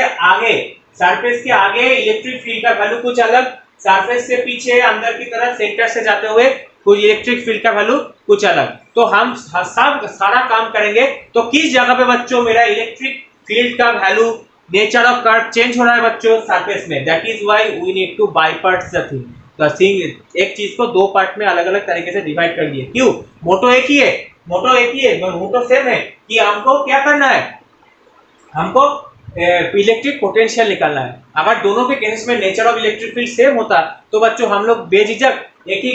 आगे इलेक्ट्रिक फील्ड का वैल्यू कुछ अलग, सरफेस से पीछे अंदर की तरफ सेंटर से जाते हुए कुछ इलेक्ट्रिक फील्ड का वैल्यू कुछ अलग। तो हम सब सारा काम करेंगे तो किस जगह पे बच्चों मेरा इलेक्ट्रिक फील्ड का value, nature of curve change हो रहा है बच्चों सरफेस में, that is why we need to bipart the thing. तो एक चीज को दो पार्ट में अलग अलग तरीके से डिवाइड कर दिए। क्यों? मोटो एक ही है, मोटो सेम है कि हमको क्या करना है, हमको इलेक्ट्रिक पोटेंशियल निकालना है। अगर दोनों के केसेस में nature of electric field same होता तो बच्चों हम लोग बेझिझक एक ही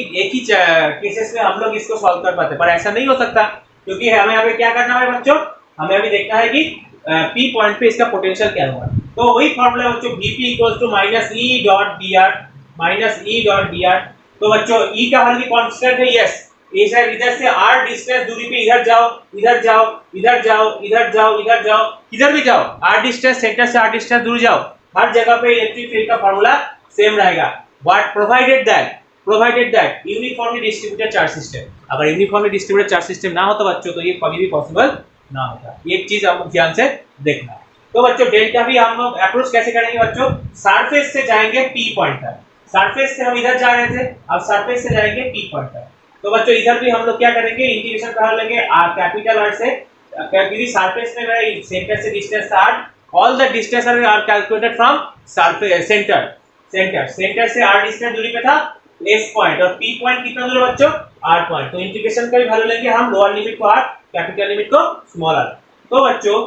केसेस में हम लोग इसको सॉल्व कर पाते, पर ऐसा नहीं हो सकता, क्योंकि हमें यहाँ पे क्या करना है बच्चों, हमें अभी देखना है कि P पॉइंट पे इसका पोटेंशियल क्या होगा। तो वही फॉर्मूला बच्चों Vp equals to minus E dot dr। तो बच्चों E का वैल्यू कांस्टेंट है, यस, इधर से r डिस्टेंस दूरी पे इधर जाओ, किधर भी जाओ, r डिस्टेंस सेंटर से r डिस्टेंस दूर जाओ, हर जगह पे इलेक्ट्रिक फील्ड का फार्मूला सेम रहेगा, but provided that uniformly distributed charge system. अगर यूनिफॉर्मली डिस्ट्रीब्यूटेड चार्ज सिस्टम ना होता बच्चों तो ये कभी भी पॉसिबल ना होता। ये चीज आप ध्यान से देखना। तो बच्चों डेल्टा भी हम लोग अप्रोच कैसे करेंगे बच्चों, सरफेस से जाएंगे P पॉइंट तक, सरफेस से हम इधर जा रहे थे, अब सरफेस से जाएंगे P पॉइंट तक। तो बच्चों इधर भी हम लोग क्या करेंगे, इंटीग्रेशन कर लेंगे r कैपिटल R से क्योंकि सरफेस में मेरा सेंटर से distance 8, all the distance are calculated from surface centre से r डिस्टेंस दूरी पे था s पॉइंट, और p पॉइंट कितना दूर है बच्चों, r पॉइंट। तो इंटीग्रेशन का भी वैल्यू लेंगे हम, लोअर लिमिट को r, कैपिटल लिमिट को स्मॉल r। तो बच्चों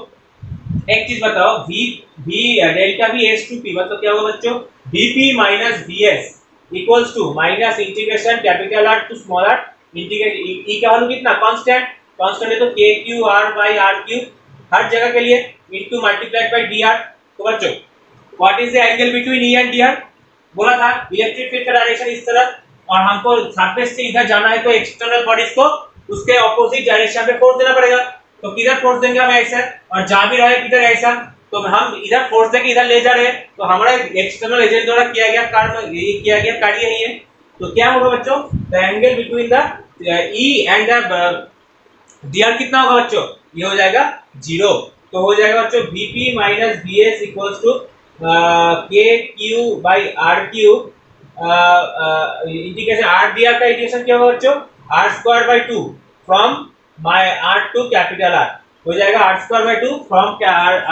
एक चीज बताओ, v delta v s to p मतलब क्या होगा बच्चों, vp minus vs equals to minus integration capital R to small r, integrate e का वैल्यू कितना, कांस्टेंट है तो kqr बाय r क्यूब हर जगह के लिए इनटू मल्टीप्लाइड बाय dr। तो बच्चों what is the angle between e and dr, बोला था इलेक्ट्रिक फील्ड का डायरेक्शन इस तरफ, और हमको सरफेस से इधर जाना है तो एक्सटर्नल बॉडीज को उसके ऑपोजिट डायरेक्शन में फोर्स देना पड़ेगा। तो किधर फोर्स देंगे हम, ऐसा, और जा भी रहे किधर ऐसा, तो हम इधर फोर्स देके इधर ले जा रहे हैं, तो हमारा एक्सटर्नल एजेंट द्वारा किया गया कार्य यही है। तो क्या होगा बच्चों, the angle between the E and the dr कितना होगा बच्चों, ये हो जाएगा 0। तो हो जाएगा बच्चों vp minus vs equals to kq by r cube, integration r dr का इंटीग्रेशन क्या होगा बच्चों, r square by 2 from my r to capital R, हो जाएगा r square by 2 from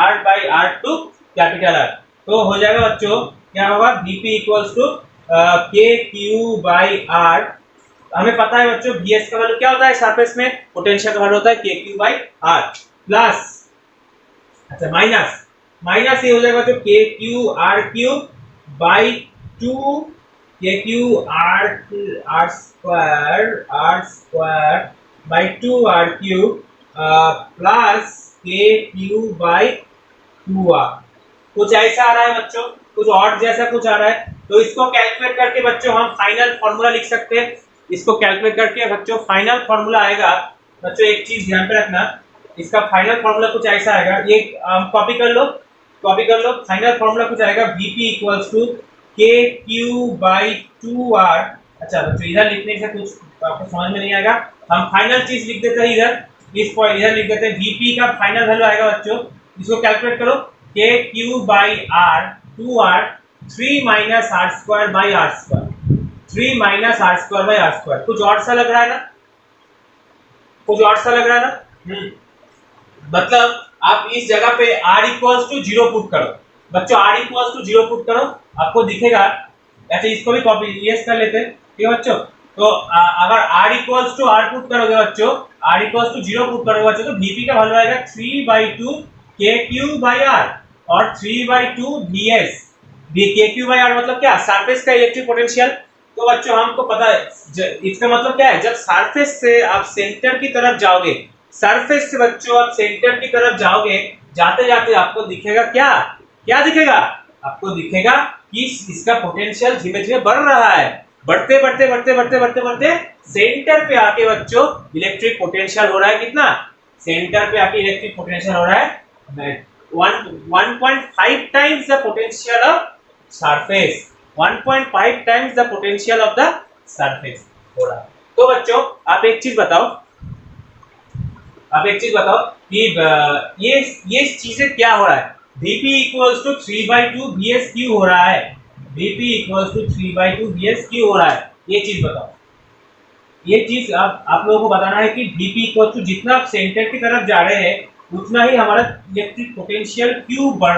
r by r to capital R। तो हो जाएगा बच्चों क्या होगा, vp equals to kq by r, हमें पता है बच्चों vs का वैल्यू क्या होता है, सरफेस में पोटेंशियल का वैल्यू होता है kq बाई r, प्लस अच्छा माइनस ये हो जाएगा बच्चों kq r cube by 2 kq r square by 2 r cube plus kq by 2r। कुछ ऐसा आ रहा है बच्चों, कुछ और जैसा कुछ आ रहा है। तो इसको कैलकुलेट करके बच्चों हम फाइनल फॉर्मूला लिख सकते हैं। इसको कैलकुलेट करके बच्चों फाइनल फॉर्मूला आएगा बच्चों, एक चीज ध्यान पे रखना, इसका फाइनल फॉर्मूला कुछ ऐसा आएगा, ये कॉपी कर लो फाइनल फॉर्मूला कुछ आएगा vp equals to kq by 2r। अच्छा बच्चों इधर लिखने से कुछ आपको समझ में नहीं आएगा, हम फाइनल चीज लिख देते हैं इधर, इस पॉइंट इधर लिख देते हैं, vp का फाइनल वैल्यू आएगा बच्चों, इसको कैलकुलेट करो, kq by r 2r 3 minus r square by r square, 3 minus r square by r square. कुछ और सा लग रहा है ना, मतलब आप इस जगह पे r इक्वल्स टू 0 पुट करो बच्चों, r इक्वल्स टू 0 पुट करो, आपको दिखेगा। अच्छा इसको भी कॉपी यस कर लेते हैं, ठीक है बच्चों। तो अगर r equals to r put करोगे बच्चों, r इक्वल्स टू 0 पुट करोगे बच्चों, तो vp का वैल्यू आएगा 3/2 kq बाई r और 3/2 vs। kq बाई r मतलब क्या, सरफेस का इलेक्ट्रिक पोटेंशियल। तो बच्चों हमको पता है इसका मतलब क्या है, जब सरफेस से आप सेंटर की तरफ जाओगे, सरफेस से बच्चों आप सेंटर की तरफ जाओगे, जाते जाते आपको दिखेगा क्या दिखेगा, आपको दिखेगा कि इसका पोटेंशियल धीमे धीमे बढ़ रहा है, बढ़ते सेंटर पे आके बच्चों इलेक्ट्रिक पोटेंशियल हो रहा है कितना, सेंटर पे आके इलेक्ट्रिक पोटेंशियल हो रहा है 1.5 times the potential of surface, 1.5 times the potential of the surface हो रहा है। तो बच्चों आप एक चीज बताओ कि ये चीजें क्या हो रहा है, vp इक्वल्स टू 3/2 vs क्यों हो रहा है, vp इक्वल्स टू 3/2 vs क्यों हो रहा है, ये चीज बताओ। ये चीज आप लोगों को बताना है कि vp इक्वल्स टू जितना आप सेंटर की तरफ जा रहे हैं उतना ही हमारा इलेक्ट्रिक पोटेंशियल क्यों बढ़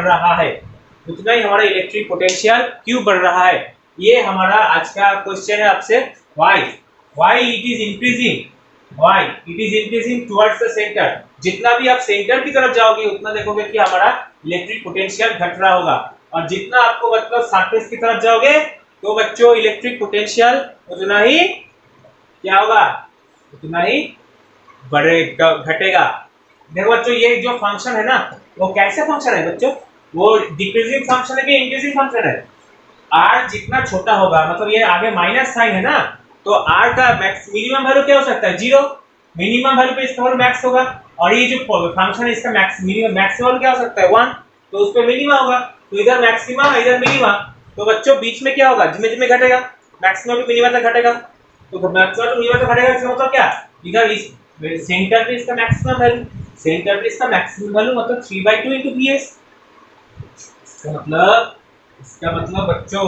रहा है, ये हमारा आज का क्वेश्चन है आपसे। why it is increasing towards the center, जितना भी आप सेंटर की तरफ जाओगे उतना देखोगे कि हमारा इलेक्ट्रिक पोटेंशियल घट रहा होगा, और जितना आपको मतलब सरफेस की तरफ जाओगे तो बच्चों इलेक्ट्रिक पोटेंशियल उतना ही क्या होगा, उतना ही बढ़ेगा, घटेगा। देखो बच्चों ये जो फंक्शन है ना, वो कैसे फंक्शन है बच्चों, वो डिक्रीजिंग फंक्शन है कि इंक्रीजिंग फंक्शन है। r जितना छोटा होगा, मतलब ये आगे माइनस साइन है ना, तो r का मैक्स मिनिमम वैल्यू क्या हो सकता है, 0, मिनिमम वैल्यू पे इसका वैल्यू मैक्स होगा, और ये जो फंक्शन है इसका मैक्सिमम क्या हो सकता है 1, तो उस पे मिनिमम होगा, तो इधर मैक्सिमम इधर मिनिमम, तो बच्चों बीच में क्या होगा, धीमे धीमे घटेगा, मैक्सिमम टू मिनिमम तक घटेगा, तो मैक्सिमम टू मिनिमम तक घटेगा, इसका मतलब क्या, इधर इस सेंटर पे इसका मैक्सिमम वैल्यू, मतलब 3/2 into vs। इसका मतलब बच्चों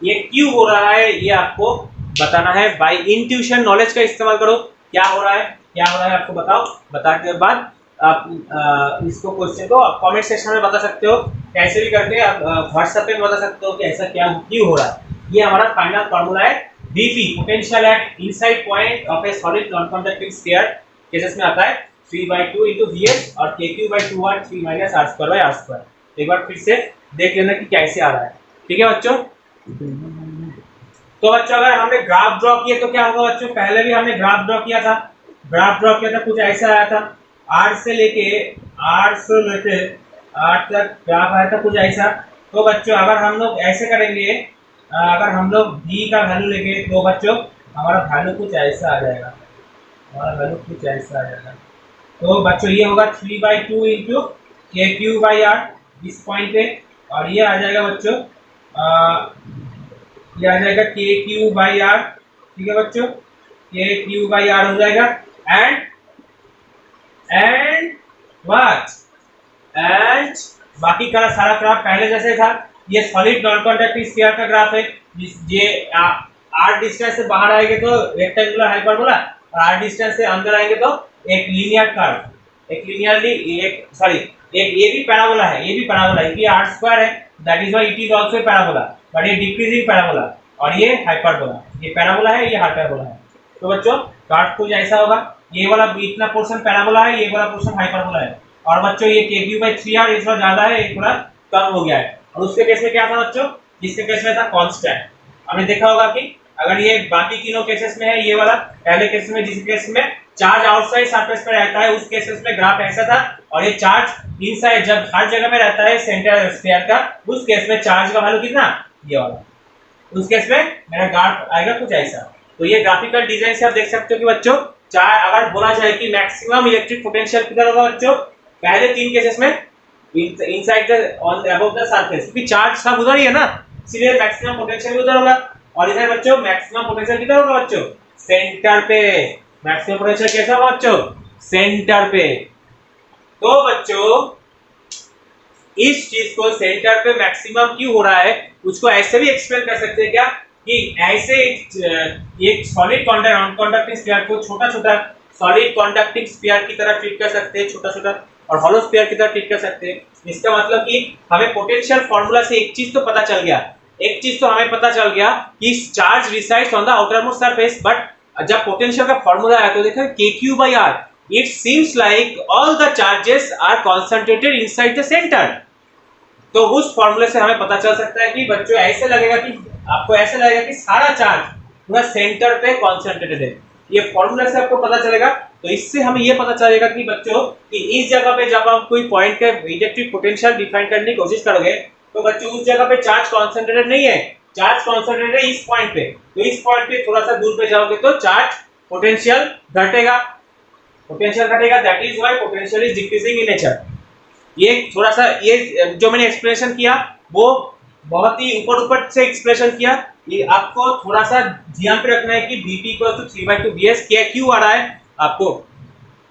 ये क्यों हो रहा है ये आपको बताना है, बाय इंट्यूशन नॉलेज का इस्तेमाल करो, क्या हो रहा है आपको बताओ, बताने के बाद आप इसको क्वेश्चन को कमेंट सेक्शन में बता सकते हो, कैसे भी करके आप व्हाट्सएप पे बता सकते हो कि ऐसा क्या क्यों हो रहा है। ये हमारा फाइनल फार्मूला है Vp, potential at inside point of A solid non conducting sphere cases में आता है 3/2 into Vs और Kq/2 r 3 - r² r²। एक बार फिर से देख लेना कि कैसे आ रहा है। ठीक है बच्चों, तो बच्चों अगर हमने ग्राफ ड्रॉ किया तो क्या होगा बच्चों, पहले भी हमने ग्राफ ड्रॉ किया था, कुछ ऐसा आया था, r से लेके r तक ग्राफ आया था कुछ ऐसा। तो बच्चों अगर हम लोग ऐसे करेंगे, अगर हम लोग v का वैल्यू लेंगे तो बच्चों हमारा वैल्यू कुछ ऐसा आ जाएगा, तो बच्चों ये होगा 3/2 इंटू KQ/r इस पॉइंट पे, और ये आ जाएगा बच्चों ये आ जाएगा KQ/r। ठीक है बच्चों, KQ/r हो जाएगा एंड व्हाट, एंड बाकी का सारा ग्राफ पहले जैसे था। ये सॉलिड नॉन कंडक्टिंग स्फीयर का ग्राफ है, ये r डिस्टेंस से बाहर आएंगे तो रेक्टेंगुलर हाइपरबोला, और r डिस्टेंस से अंदर आएंगे तो एक लीनियर कर्व, एक ये भी पैराबोला है, ये r² है, that is why it is also parabola, but ये डिक्रीजिंग पैराबोला, और ये हाइपरबोला, ये पैराबोला है, ये हाइपरबोला है। तो बच्चों ग्राफ कुछ ऐसा होगा, ये वाला इतना पोर्शन पैराबोला है, ये वाला पोर्शन हाइपरबोला है, और बच्चों ये KQ/3r ये थोड़ा ज्यादा है, ये थोड़ा कम हो गया है। और उसके केस में क्या था बच्चों, जिसके केस में था कांस्टेंट। हमने देखा होगा कि अगर ये बाकी तीनों केसेस में है, ये वाला पहले केस में जिस केस में चार्ज आउटसाइड सरफेस पे रहता है उस केसेस में ग्राफ ऐसा था, और ये चार्ज इनसाइड जब हर जगह में रहता है सेंटर स्फीयर का, उस केस में चार्ज का वैल्यू कितना, ये वाला, उस केस में मेरा ग्राफ आएगा कुछ ऐसा। तो ये ग्राफिकल डिजाइन से आप देख सकते हो कि बच्चों चाहे अगर बोला जाए कि मैक्सिमम इलेक्ट्रिक पोटेंशियल किधर होगा बच्चों, पहले तीन केसेस में inside the on above the surface, क्योंकि चार्ज सब उधर ही है ना, इसलिए मैक्सिमम पोटेंशियल भी उधर होगा। और इधर बच्चों मैक्सिमम पोटेंशियल किधर होगा बच्चों, सेंटर पे। मैक्सिमम पोटेंशियल कैसा होगा बच्चों, सेंटर पे। तो बच्चों इस चीज को सेंटर पे मैक्सिमम क्यों हो रहा है, उसको ऐसे भी एक्सप्लेन कर सकते हैं क्या, कि ऐसे एक सॉलिड नॉन कंडक्टिंग स्फीयर को छोटा छोटा सॉलिड कंडक्टिंग स्फीयर की तरह ट्रीट कर सकते हैं, छोटा छोटा, और हॉलो स्फीयर की तरह ट्रीट कर सकते हैं। इसका मतलब कि हमें पोटेंशियल फार्मूला से एक चीज तो पता चल गया, कि charge resides on the outermost surface, but जब पोटेंशियल का फार्मूला आया तो देखा KQ/r, it seems like all the charges are concentrated inside the centre. तो उस फार्मूले से हमें पता चल सकता है कि बच्चों ऐसे लगेगा कि आपको ऐसे लगेगा कि सारा चार्ज पूरा सेंटर पे कंसंट्रेटेड है, ये फार्मूला से आपको पता चलेगा। तो इससे हमें ये पता चलेगा कि बच्चों कि इस जगह पे जब आप कोई पॉइंट का इलेक्ट्रिक पोटेंशियल डिफाइन करने की कोशिश करोगे तो बच्चों उस जगह पे चार्ज कंसंट्रेटेड नहीं है, चार्ज कंसंट्रेटेड है इस पॉइंट पे। तो इस पॉइंट पे थोड़ा सा दूर पे जाओगे तो चार्ज पोटेंशियल घटेगा, that is why potential is decreasing in nature. ये थोड़ा सा ये जो मैंने एक्सप्लेनेशन किया वो बहुत ही ऊपर से एक्सप्रेशन किया, ये आपको थोड़ा सा ध्यान पे रखना है कि Vp = 3/2 Vs क्या क्यों आ रहा है। आपको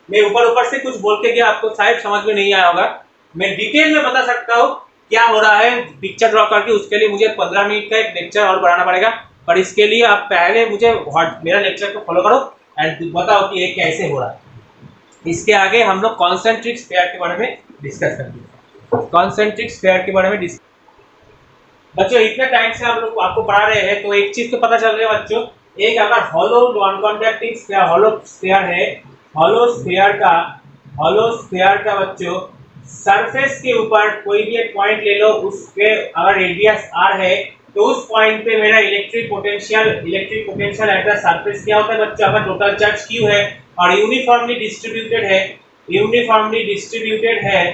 मैं ऊपर से कुछ बोल के गया, आपको शायद समझ में नहीं आया होगा, मैं डिटेल में बता सकता हूँ क्या हो रहा है पिक्चर ड्रॉ करके। उसके लिए मुझे 15 मिनट का एक लेक्चर और बढ़ाना पड़ेगा, पर इसके लिए आप पहले मुझे मेरा लेक्चर को फॉलो करो एंड बताओ कि ये कैसे हो रहा है। इसके आगे हम लोग कॉन्सेंट्रिक स्फीयर के बारे में डिस्कस करेंगे। कॉन्सेंट्रिक स्फीयर के बारे में बच्चों इतने टाइम से हम लोग आपको पढ़ा रहे हैं, तो एक चीज तो पता चल रही है बच्चों, एक अगर hollow non conducting sphere hollow sphere है, हॉलो स्फीयर का बच्चों सरफेस के ऊपर कोई भी एक पॉइंट ले लो, उसके अगर रेडियस r है तो उस पॉइंट पे मेरा electric potential at the surface क्या होता है बच्चों, अगर टोटल चार्ज q है और यूनिफॉर्मली डिस्ट्रीब्यूटेड है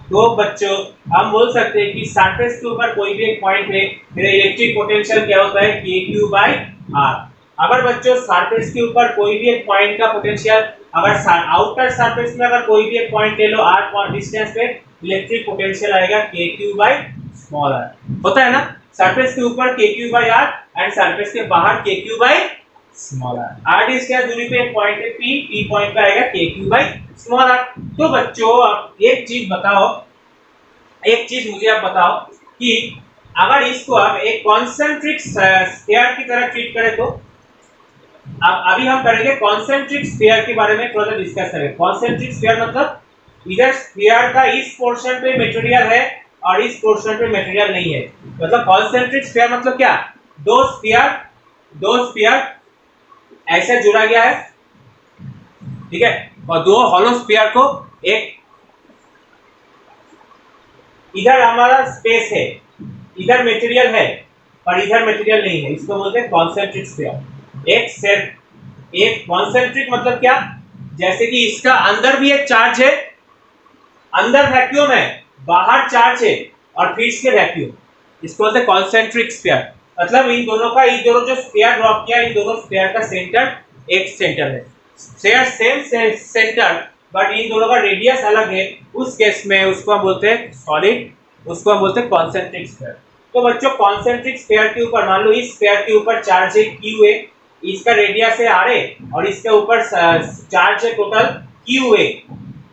तो बच्चों हम बोल सकते हैं कि सरफेस के ऊपर कोई भी एक पॉइंट पे मेरा इलेक्ट्रिक पोटेंशियल क्या होता है, KQ/r। अगर बच्चों सरफेस के ऊपर कोई भी एक पॉइंट का पोटेंशियल, अगर आउटर सरफेस में अगर कोई भी एक पॉइंट ले लो r डिस्टेंस पे, इलेक्ट्रिक पोटेंशियल आएगा KQ/r। होता है ना, सरफेस के ऊपर KQ/r एंड सरफेस के बाहर KQ/r। r डिस्टेंस दूरी पे एक पॉइंट है p पॉइंट पे आएगा KQ/r। तो बच्चों आप एक चीज मुझे आप बताओ कि अगर इसको आप एक कॉन्सेंट्रिक स्फीयर की तरह ट्रीट करें तो अब अभी हम करेंगे कॉन्सेंट्रिक स्फीयर के बारे में थोड़ा सा डिस्कस करेंगे। कॉन्सेंट्रिक स्फीयर मतलब इधर स्फीयर का इस पोर्शन पे मटेरियल है और इस पोर्शन पे मटेरियल नहीं है, मतलब कॉन्सेंट्रिक स्फीयर मतलब क्या, दो स्फीयर ऐसे जुड़ा गया है, ठीक है, और दो हॉलो स्फीयर को एक, इधर हमारा स्पेस है, इधर मटेरियल है और इधर मटेरियल नहीं है, इसको बोलते हैं कॉन्सेंट्रिक स्फीयर। एक कॉन्सेंट्रिक मतलब क्या, जैसे कि इसका अंदर भी एक चार्ज है, अंदर वैक्यूम है, बाहर चार्ज है और फिर से वैक्यूम, इसको बोलते हैं कॉन्सेंट्रिक स्फीयर। मतलब इन दोनों जो स्फीयर ड्रॉप किया, इन दोनों स्फीयर का सेंटर एक सेंटर है, sphere same centre but in दोनों का रेडियस अलग है, उस केस में उसको हम बोलते हैं सॉलिड, उसको हम बोलते हैं कॉन्सेंट्रिक स्फीयर। तो बच्चों कॉन्सेंट्रिक स्फीयर के ऊपर मान लो इस स्फीयर के ऊपर चार्ज है क्यू ए, इसका रेडियस है आर ए और इसके ऊपर चार्ज है टोटल क्यू ए,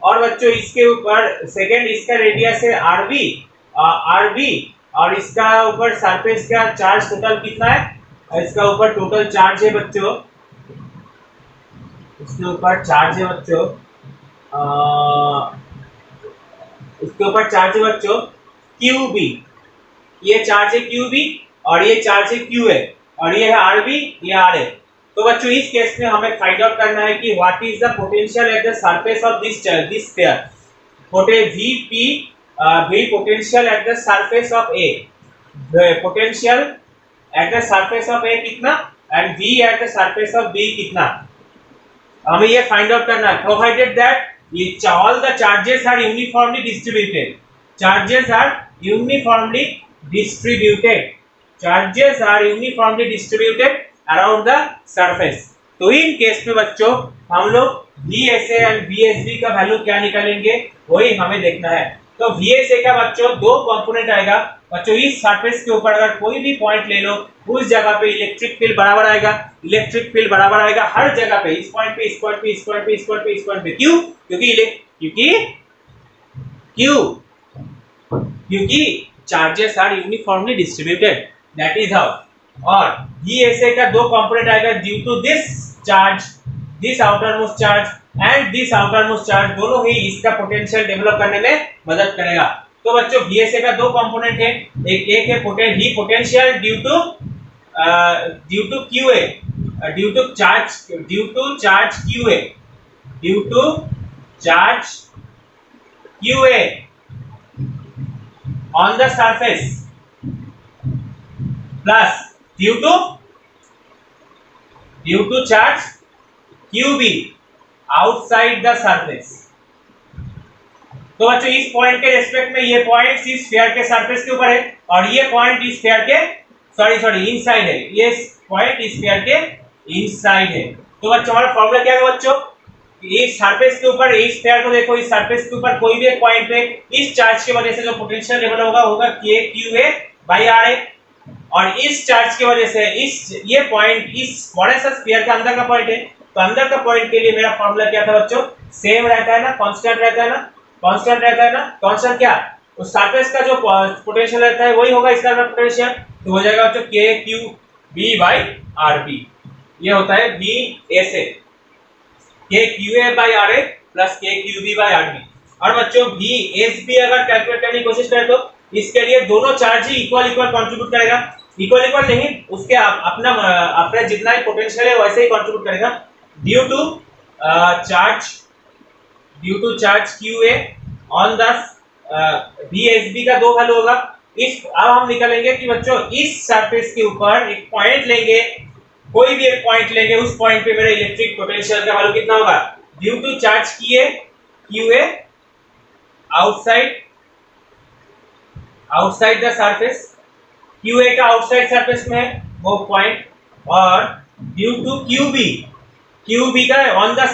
और बच्चों इसके ऊपर सेकेंड इसका रेडियस है आर बी और इसका ऊपर सरफेस का चार्ज टोटल कितना है, इसका ऊपर टोटल चार्ज है बच्चों, इसके ऊपर चार्ज है बच्चों, इसके ऊपर चार्ज है बच्चों क्यू बी, ये चार्ज है क्यू बी और ये चार्ज है क्यू ए और ये है आर बी, ये आर ए। तो बच्चों इस केस में हमें फाइंड आउट करना है कि what is the potential at the surface of this sphere, V potential at the surface of A, potential at the surface of A कितना and V at the surface of B कितना, हमें ये फाइंड आउट करना है, provided that all the charges are uniformly distributed, charges are uniformly distributed around the surface। तो इन केस में बच्चों हम लोग VSA एंड VSB का वैल्यू क्या निकालेंगे वही हमें देखना है। तो VSA का बच्चों दो कंपोनेंट आएगा बच्चों, इस सरफेस के ऊपर अगर कोई भी पॉइंट ले लो उस जगह पे इलेक्ट्रिक फील्ड बराबर आएगा, इलेक्ट्रिक फील्ड बराबर आएगा हर जगह पे, इस पॉइंट पे, इस पॉइंट पे, इस पॉइंट पे, इस पॉइंट पे, इस पॉइंट पे, क्यों, क्योंकि charges are uniformly distributed, that is how. और VSA का दो कंपोनेंट आएगा, due to this charge, this outermost charge and this outermost charge, दोनों ही इसका पोटेंशियल डेवलप करने में मदद करेगा। तो बच्चों VSA का दो कंपोनेंट है, एक है potential due to QA, due to charge QA on the surface plus due to charge QB outside the surface। तो बच्चों इस पॉइंट के रेस्पेक्ट में ये पॉइंट इस स्फीयर के सरफेस के ऊपर है और ये पॉइंट इस स्फीयर के इनसाइड है, ये पॉइंट इस स्फीयर के इनसाइड है। तो बच्चों हमारा फॉर्मूला क्या है बच्चों, इस सरफेस के ऊपर, इस स्फीयर को देखो, इस सरफेस के ऊपर कोई भी एक पॉइंट पे इस चार्ज की वजह से जो पोटेंशियल डेवलप होगा KQA बाई RA, और इस चार्ज की वजह से ये पॉइंट इस बड़े सा स्फीयर के अंदर का पॉइंट है, तो अंदर का पॉइंट के लिए मेरा फॉर्मूला क्या था बच्चों, सेम रहता है ना, कांस्टेंट रहता है ना, कांस्टेंट क्या, उस सरफेस का जो पोटेंशियल रहता है वही होगा इसका पोटेंशियल, तो हो जाएगा बच्चों KQB बाई RB, ये होता है VSA, KQA by RA plus KQB by RB। और बच्चों VSB अगर कैलकुलेट करने की कोशिश करें तो इसके लिए दोनों चार्ज ही इक्वल कंट्रीब्यूट करेगा, इक्वल नहीं, उसके अपना जितना ही पोटेंशियल है वैसे ही कंट्रीब्यूट करेगा, due to charge QA on the VSB का दो वैल्यू होगा। अब हम निकालेंगे कि बच्चों इस सरफेस के ऊपर एक पॉइंट लेंगे, कोई भी एक पॉइंट लेंगे, उस पॉइंट पे मेरा इलेक्ट्रिक पोटेंशियल का वैल्यू कितना होगा, due to charge QA outside the surface, QA का आउटसाइड सरफेस में है वो पॉइंट, और ड्यू टू QB का ऑन द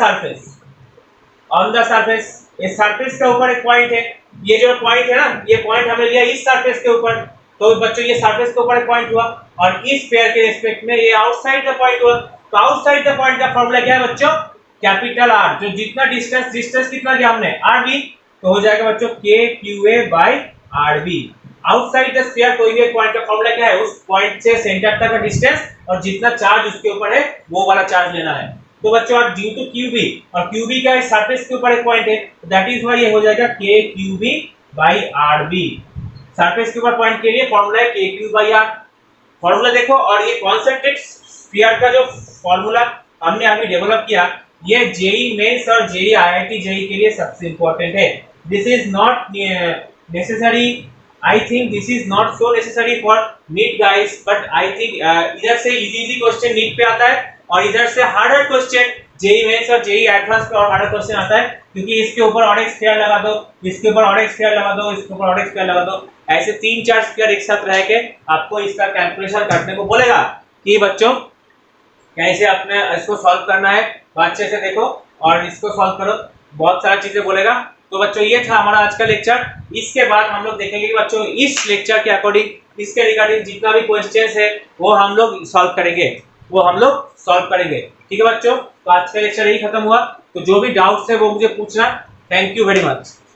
सरफेस, इस सरफेस के ऊपर एक पॉइंट है, ये जो पॉइंट है ना, ये पॉइंट हमने लिया इस सरफेस के ऊपर, तो बच्चों ये सरफेस के ऊपर एक पॉइंट हुआ और इस पेयर के रिस्पेक्ट में ये आउटसाइड द पॉइंट हुआ। तो आउटसाइड द पॉइंट का फॉर्मूला क्या है बच्चों, कैपिटल R, जो जितना डिस्टेंस कितना लिया हमने RB, तो हो जाएगा बच्चों KQA by RB। Outside the sphere कोई भी पॉइंट का फॉर्मूला क्या है, उस पॉइंट से सेंटर तक का डिस्टेंस और जितना चार्ज उसके ऊपर है वो वाला चार्ज लेना है। तो बच्चों और ड्यू टू क्यूबी, और क्यूबी का सरफेस के ऊपर एक पॉइंट है, दैट इज व्हाई ये हो जाएगा K QB by R B. Surface के ऊपर पॉइंट के लिए फॉर्मूला है के क्यूब बाई आर। फॉर्मूला देखो, और ये कॉन्सेंट्रिक स्फीयर का जो फॉर्मूला हमने अभी डेवलप किया, ये जेई मेंस और जेई आईआईटी जेई के लिए सबसे इंपॉर्टेंट है। This is not necessary, I think this is not so necessary for NEET guys, but I think इधर से इजी क्वेश्चन नीट पे आता है और इधर से हार्डर क्वेश्चन जेई मेंस और जेई एडवांस पे और हार्डर क्वेश्चन आता है, क्योंकि इसके ऊपर और एक स्फीयर लगा दो, इसके ऊपर और एक स्फीयर लगा दो, इसके ऊपर और एक स्फीयर लगा दो, ऐसे 3-4 स्फीयर एक साथ रह के आपको इसका कैलकुलेशन करने को बोलेगा कि बच्चों कैसे अपने इसको सॉल्व करना है। तो अच्छे से देखो और इसको सॉल्व करो, बहुत सारी चीजें बोलेगा। तो बच्चों ये था हमारा आज का लेक्चर। इसके बाद हम लोग देखेंगे कि बच्चों इस लेक्चर के अकॉर्डिंग इसके रिगार्डिंग जितना भी क्वेश्चंस है वो हम लोग सॉल्व करेंगे, ठीक है बच्चों। तो आज का लेक्चर यही खत्म हुआ। तो जो भी डाउट्स है वो मुझे पूछना। Thank you very much.